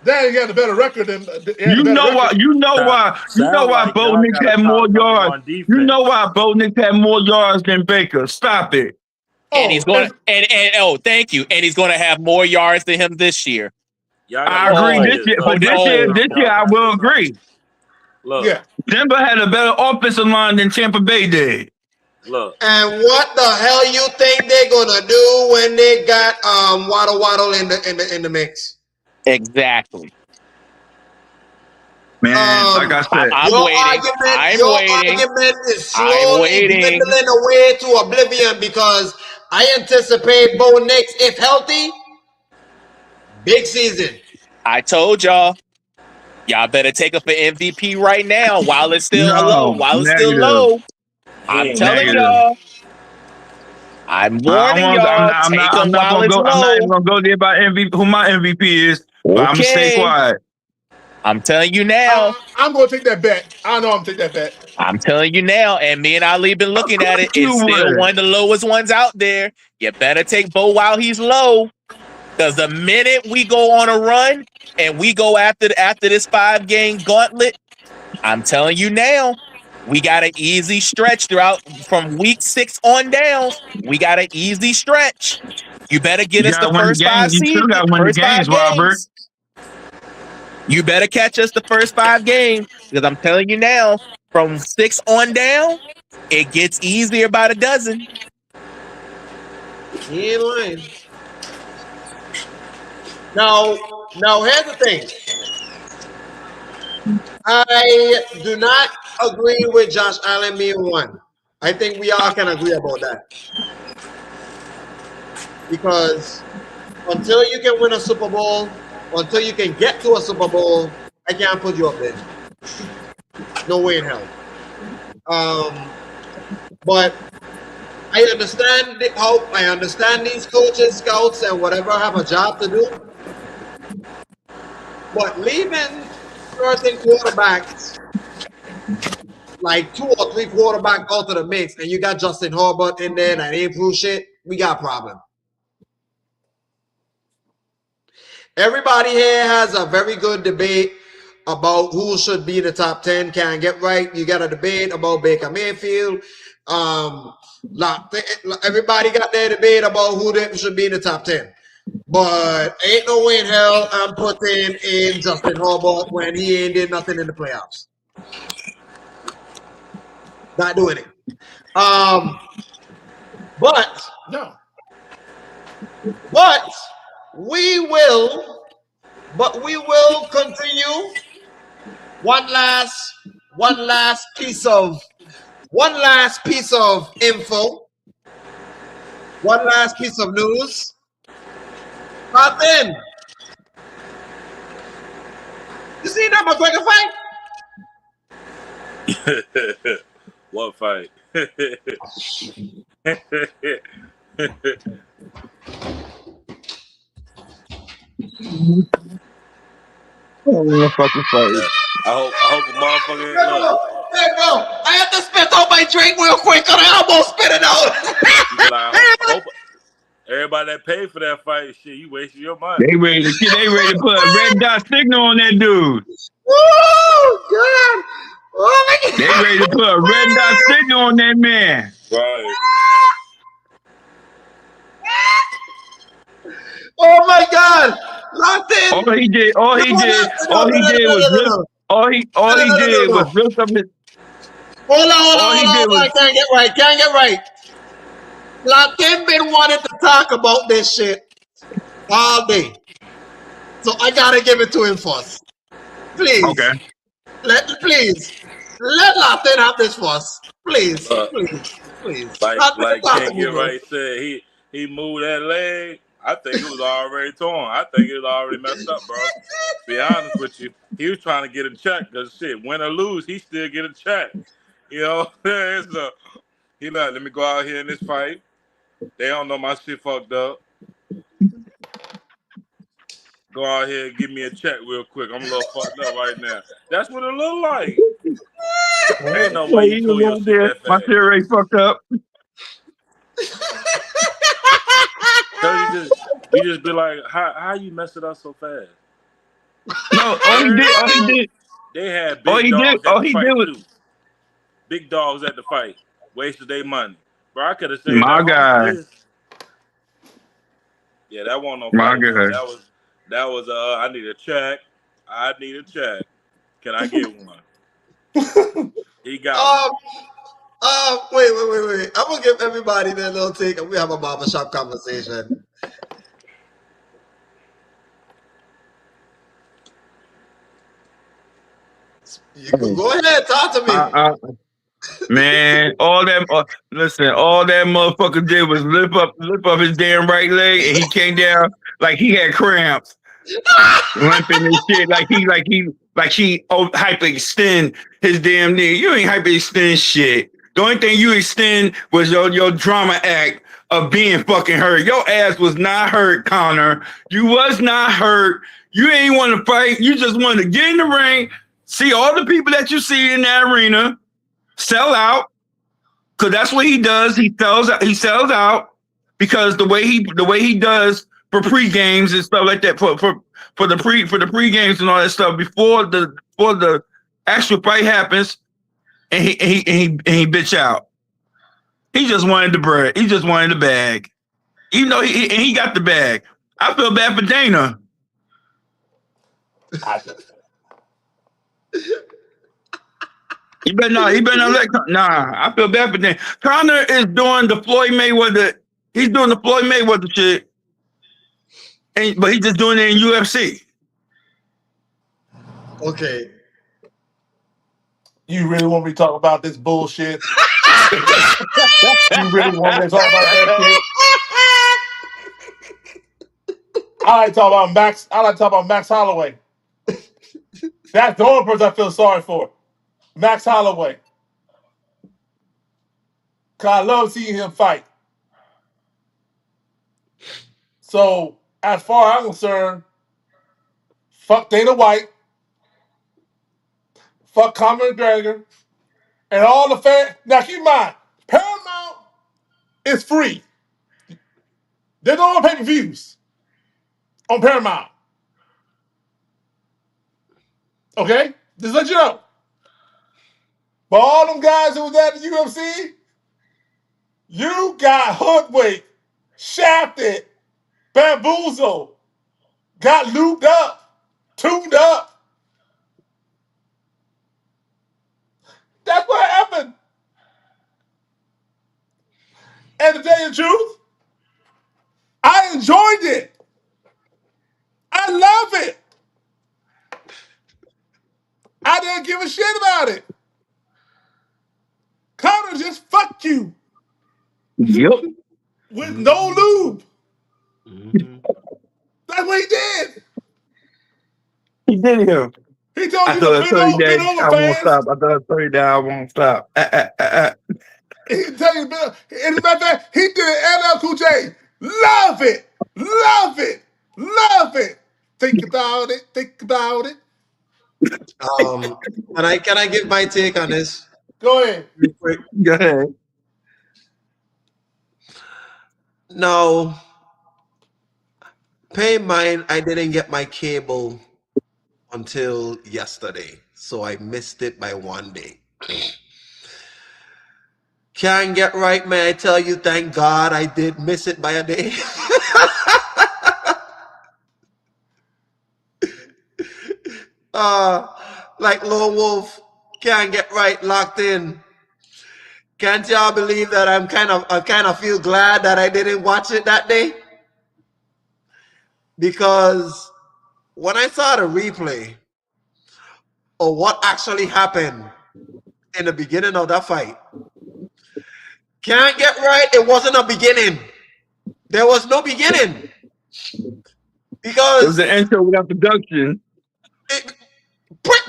Then he had a better record than You know why? You know why? You know why like Bo y'all Nix got a had more top number yards. one defense. You know why Bo Nix had more yards than Baker. Stop it. And he's going to thank you. And he's going to have more yards than him this year. I agree this year. For this year, I will agree. Look, yeah. Denver had a better offensive line than Tampa Bay did. Look. And what the hell you think they're gonna do when they got Waddle in the mix? Exactly. Man, like I said, your argument is slowly dwindling away to oblivion because I anticipate Bo Nix, if healthy, big season. I told y'all better take up an MVP right now while it's still low. While it's still low. I'm telling y'all. I'm warning y'all. Take them while it's low. I'm not even gonna go there about MVP. Who my MVP is, but I'm gonna stay quiet. I'm telling you now. I'm gonna take that bet. I know I'm gonna take that bet. I'm telling you now, and me and Ali been looking at it. It's still one of the lowest ones out there. You better take Bo while he's low, because the minute we go on a run and we go after this 5-game gauntlet, I'm telling you now, we got an easy stretch throughout from week 6 on down. We got an easy stretch. You better get us the first 5 seeds. You still got to win the games, Robert. You better catch us the first 5 games, because I'm telling you now, from 6 on down, it gets easier by the dozen. He ain't lying. Now here's the thing. I do not agree with Josh Allen being 1. I think we all can agree about that. Because until you can win a Super Bowl, until you can get to a Super Bowl, I can't put you up there. No way in hell. But I understand these coaches, scouts, and whatever have a job to do. But leaving certain quarterbacks, like 2 or 3 quarterbacks out of the mix, and you got Justin Herbert in there that ain't prove shit, we got a problem. Everybody here has a very good debate about who should be in the top 10. Can't get right. You got a debate about Baker Mayfield. Everybody got their debate about who should be in the top 10. But ain't no way in hell I'm putting in Justin Herbert when he ain't did nothing in the playoffs. Not doing it. But No. but we will we will continue one last piece of info, one last piece of news. Martin, you see that McGregor fight? What fight? Oh, fucking fight. Yeah. I hope a motherfucker look. Hey, bro, I had to spit out my drink real quick because I almost spit it out. You be like, I hope everybody that paid for that fight, shit, you wasted your money. They ready to put a red dot signal on that dude. Woo! God! Oh my God! They ready to put a red dot signal on that man. Right. Oh my God! Nothing! All he did was lift up his. Hold on. Was, I can't get right. Latin been wanting to talk about this shit all day. So I gotta give it to him first. Please. okay. Please. Let Latin have this first. Please. Like King Get Right said, he moved that leg. I think it was already torn. I think it was already messed up, bro. Be honest with you. He was trying to get a check because shit, win or lose, he still get a check. You know, he like, let me go out here in this fight. They don't know my shit fucked up. Go out here and give me a check real quick. I'm a little fucked up right now. That's what it look like. Ain't no way you tore your shit that fast. My shit already fucked up. So you just be like, how you mess it up so fast? No, all he did. They had big dogs at the fight too. Big dogs at the fight. Wasted their money. Bro, I could have said my that guy. Yeah, that wasn't no my fight. God. That was I need a check. Can I get one? He got one. Wait. I'm gonna give everybody their little take and we have a barbershop conversation. You go ahead, talk to me. Man, all that motherfucker did was lift up his damn right leg, and he came down like he had cramps, limping and shit, like he hyperextend his damn knee. You ain't hyperextend shit. The only thing you extend was your drama act of being fucking hurt. Your ass was not hurt, Connor. You was not hurt. You ain't want to fight. You just wanted to get in the ring, see all the people that you see in that arena. Sell out, because that's what he does. He sells out because the way he does for pre-games and stuff like that, for the pre-games and all that stuff before the actual fight happens, and he bitch out. He just wanted the bread. He just wanted the bag. Even though he got the bag. I feel bad for Dana. He better not let. Nah, I feel bad for Dana. Connor is doing the Floyd Mayweather. He's doing the Floyd Mayweather shit, but he's just doing it in UFC. Okay. You really want me to talk about this bullshit? You really want me to talk about that shit? I like to talk about Max Holloway. That's the only person I feel sorry for. Max Holloway. Cause I love seeing him fight. So, as far as I'm concerned, fuck Dana White, fuck Conor McGregor, and all the fans. Now keep in mind, Paramount is free. There's no pay-per-views on Paramount. Okay? Just let you know. But all them guys who was at the UFC, you got hoodwinked, shafted, bamboozled, got lubed up, tuned up. That's what happened. And to tell you the truth, I enjoyed it. I love it. I didn't give a shit about it. Connor just fucked you Yep. with no lube. Mm-hmm. That's what he did. He did him. He told you After to the 30 bend days, over I won't fast. stop. After the 30 days, I won't stop. He can tell you, as a matter of fact, he did it. LL Cool J. Love it. Love it. Love it. Think about it. Think about it. Um, can I give my take on this Go ahead. real quick? Go ahead. No, pay mine. I didn't get my cable until yesterday, so I missed it by one day. Can't get right, may I tell you? Thank God I did miss it by a day. uh, like Lone Wolf, can't get right, locked in. Can't y'all believe that I kind of feel glad that I didn't watch it that day? Because when I saw the replay of what actually happened in the beginning of that fight, can't get right, it wasn't a beginning. There was no beginning. It was Because an intro without production. it,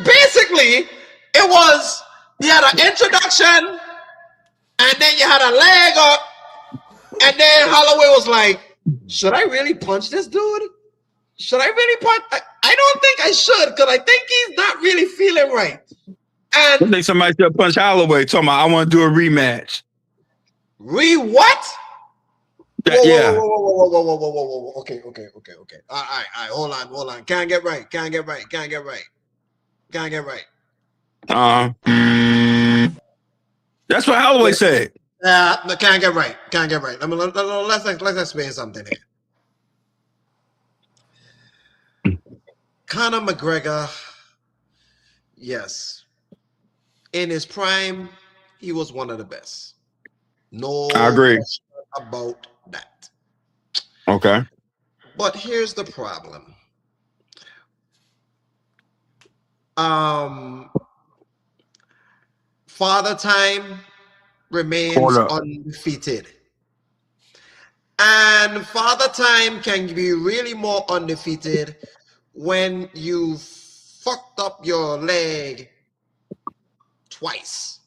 basically, it was, you had an introduction, and then you had a leg up, and then Holloway was like, should I really punch this dude? Should I really punch? I don't think I should, because I think he's not really feeling right. I And think somebody should punch Holloway talking about, I want to do a rematch. what? Yeah. Whoa. Okay. All right. Hold on. Can't get right. That's what Holloway said. No, can't get right. Let's explain something here. Conor McGregor, yes, in his prime, he was one of the best. No I agree. question about that. Okay. But here's the problem. Father Time remains Hold up. undefeated. And Father Time can be really more undefeated when you fucked up your leg twice.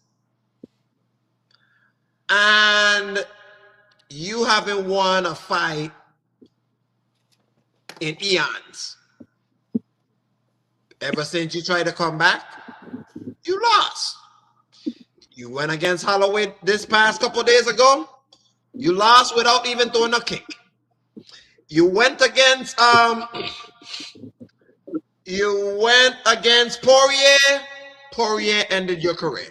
And you haven't won a fight in eons. Ever since you tried to come back, you lost. You went against Holloway this past couple days ago. You lost without even throwing a kick. You went against Poirier. Poirier ended your career.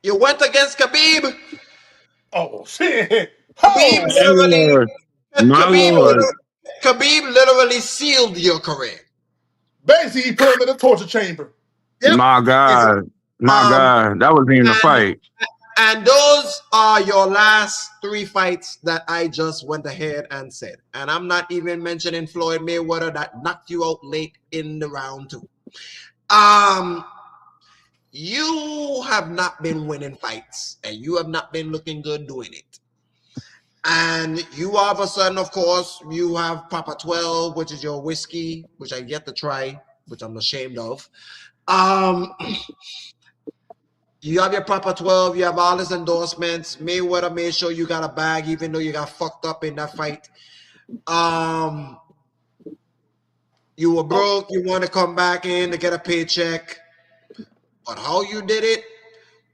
You went against Khabib. Oh, shit. Khabib Oh, literally, My Lord. Khabib literally sealed your career. basically, he put him in a torture chamber. Yep. My God. My God. That was even a fight. And those are your last 3 fights that I just went ahead and said. And I'm not even mentioning Floyd Mayweather that knocked you out late in the round 2. You have not been winning fights, and you have not been looking good doing it. And you all of a sudden, of course, you have Papa 12, which is your whiskey, which I yet to try, which I'm ashamed of. You have your Papa 12, you have all his endorsements. Mayweather made sure you got a bag, even though you got fucked up in that fight. You were broke, you want to come back in to get a paycheck. But how you did it,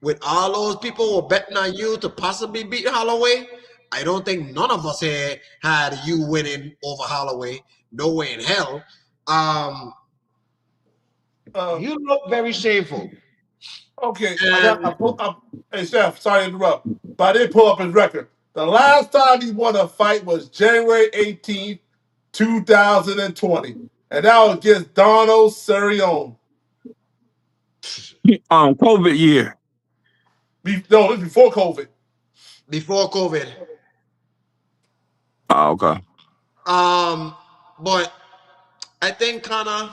with all those people were betting on you to possibly beat Holloway, I don't think none of us here had you winning over Holloway. No way in hell. You look very shameful. Okay, And hey, Chef, sorry to interrupt, but I didn't pull up his record. The last time he won a fight was January 18th, 2020. And that was against Donald Cerrone. COVID year. No, it was before COVID. before COVID. Oh, okay. But I think Connor,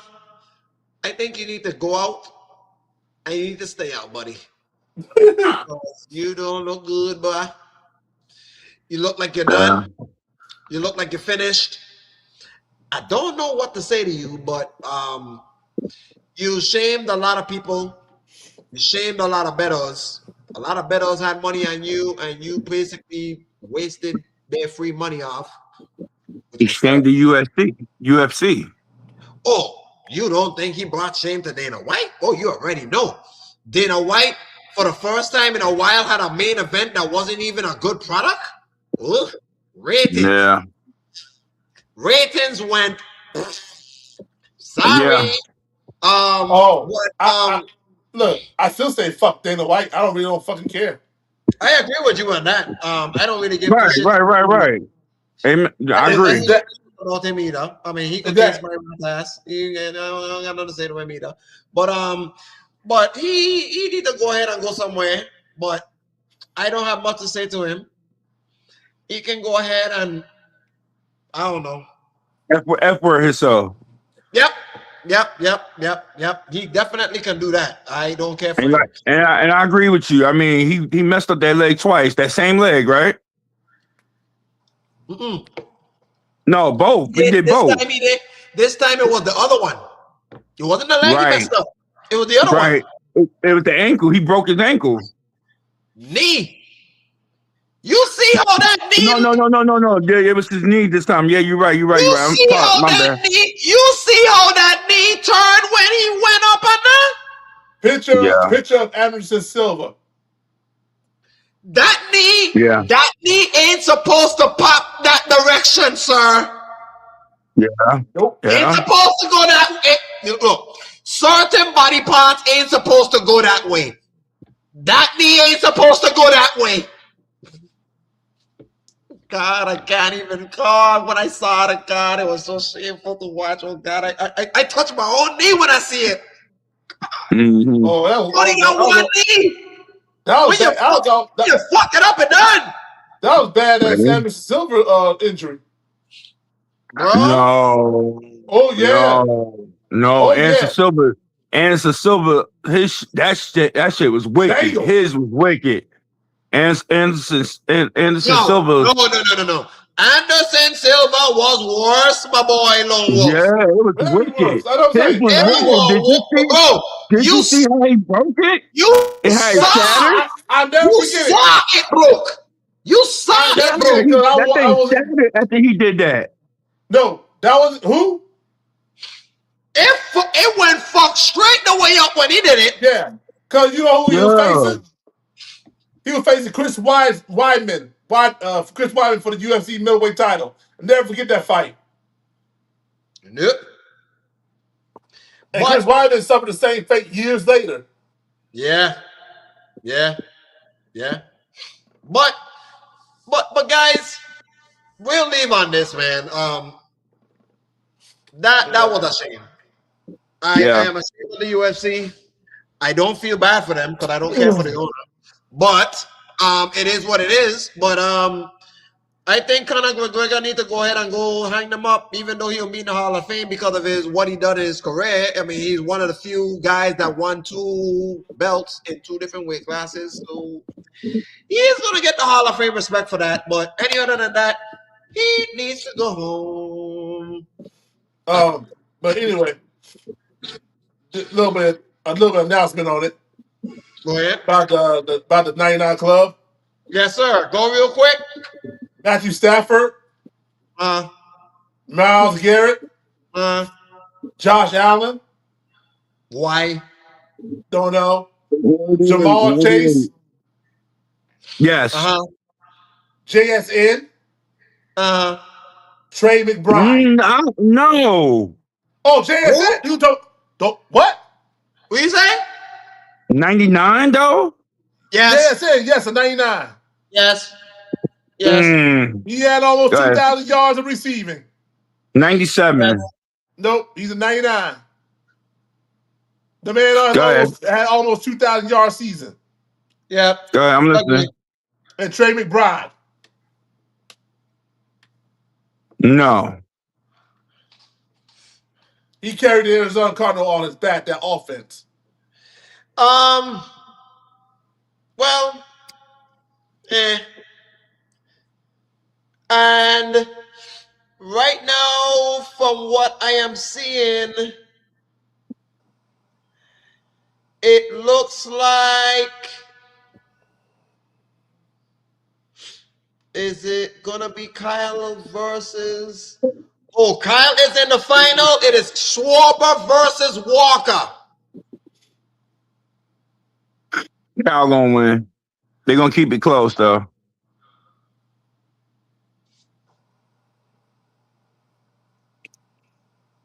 I think you need to go out and you need to stay out, buddy. Because you don't look good, boy. You look like you're Yeah. done. You look like you're finished. I don't know what to say to you, but you shamed a lot of people. You shamed a lot of bettors. A lot of bettors had money on you, and you basically wasted their free money off, which He was fair. shamed the UFC. Oh, you don't think he brought shame to Dana White? Oh, you already know. Dana White, for the first time in a while, had a main event that wasn't even a good product. Ugh. Ratings. Yeah. Ratings went. Yeah. Sorry. Oh, But look, I still say fuck Dana White. I don't fucking care. I agree with you on that. I don't really give two Right, shits. right. Amen. I I don't Is agree. give that about him either. I mean, he is could kiss that my ass. I don't got nothing to say to him either. But he need to go ahead and go somewhere. But I don't have much to say to him. He can go ahead and I don't know. F word himself. Yep. He definitely can do that. I don't care for And him. I agree with you. I mean, he messed up that leg twice. That same leg, right? Mm-mm. No, both. He did This both. time he did. This time it was the other one. It wasn't the leg he Right, messed up. It was the other one. right. It was the ankle. He broke his ankle. Knee. You see how that knee? No. Yeah, it was his knee this time. Yeah, you're right. You I'm see fuck, how my that bad. knee? You see how that knee turned when he went up and down? Yeah, picture of Anderson Silva? yeah, That knee ain't supposed to pop that direction, sir. yeah, Nope. Ain't yeah. supposed to go that way. Look, certain body parts ain't supposed to go that way. That knee ain't supposed to go that way. God, I can't even call. When I saw the God, it was so shameful to watch. Oh God, I touch my own knee when I see it. Mm-hmm. Oh, Only got one knee. that was When you bad. fuck it up and done, That was badass Ready? Anderson Silva injury. bro. No, Oh yeah. no. Oh yeah. Anderson Silva. That shit was wicked. Damn. His was wicked. Anderson Silva. No. Anderson Silva was worse, my boy Lone Wolf. Yeah, it was Very wicked. worse. I don't His say. was It wicked. was, bro. Did you see how he broke it? You And how it saw, shattered? I'll never you forget it. saw it broke. You saw I'll it never Yeah, forget it broke. because that I thing was shattered after he did that. no. That was who? It went fuck straight the way up when he did it. Yeah. Because you know who he was Yeah. facing? He was facing Chris Weidman. Chris Weidman for the UFC middleweight title. I'll never forget that fight. Nope. And Chris But Weidman suffered the same fate years later. yeah. But guys, we'll leave on this, man. That was a shame. I Yeah. am ashamed of the UFC. I don't feel bad for them because I don't care for the owner. But it is what it is. But I think Conor McGregor need to go ahead and go hang them up, even though he'll be in the Hall of Fame because of what he done in his career. I mean, he's one of the few guys that won 2 belts in 2 different weight classes. So he is gonna get the Hall of Fame respect for that. But any other than that, he needs to go home. But anyway, a little bit announcement on it Go ahead. about the 99 Club. Yes, sir. Go real quick. Matthew Stafford, Uh, Myles Garrett, Josh Allen, why? don't know, Jamal Chase, Yes. JSN, Trey McBride. No. Oh, JSN, you don't what? What you say? 99 though? Yes. JSN, yes, a 99. Yes. He had almost Go ahead. 2,000 yards of receiving. 97. Nope, he's a 99. The man Go ahead. had almost 2,000 yard season. Yep. Go ahead, I'm Agree. listening. And Trey McBride. No. He carried the Arizona Cardinal on his back, that offense. Well, and right now, from what I am seeing, it looks like, is it gonna be Kyle versus? Oh, Kyle is in the final. It is Schwarber versus Walker. Y'all gonna win. They're gonna keep it close though.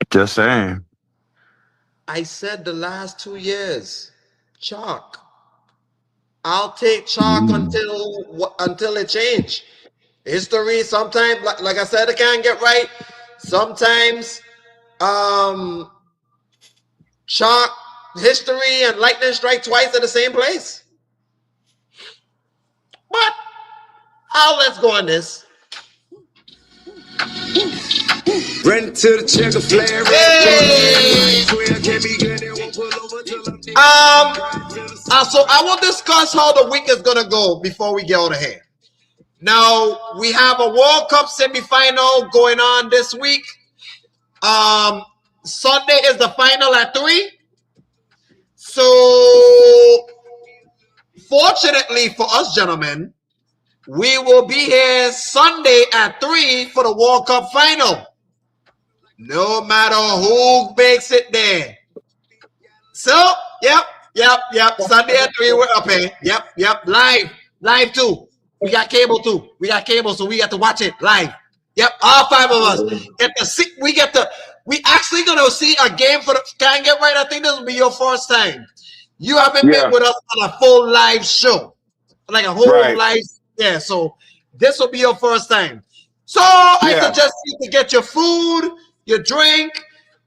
Just saying. I said the last 2 years, chalk. I'll take chalk until it change. History sometimes, like I said, I can't get right. Sometimes, chalk, history, and lightning strike twice at the same place. But let's go on this. Run to the checker flag. Hey! So I will discuss how the week is gonna go before we get out of here. Now we have a World Cup semifinal going on this week. Sunday is the final at 3. So fortunately for us, gentlemen, we will be here Sunday at 3 for the World Cup final. No matter who makes it there. So, yep. Sunday at 3, we're up here. Yep. Live too. We got cable too. We got cable, so we got to watch it live. Yep, all 5 of us get to see. We actually gonna see a game for the. Can I get right? I think this will be your first time. You haven't been with us on a full live show, like a whole live. Yeah, so this will be your first time. So I suggest you to get your food, your drink,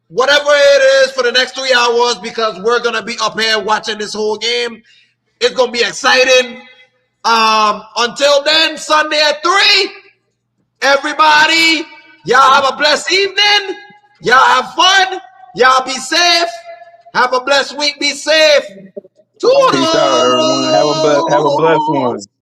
whatever it is for the next 3 hours, because we're gonna be up here watching this whole game. It's gonna be exciting. Until then, Sunday at 3. Everybody, y'all have a blessed evening. Y'all have fun. Y'all be safe. Have a blessed week. Be safe. Peace out, everyone. Have a blessed one.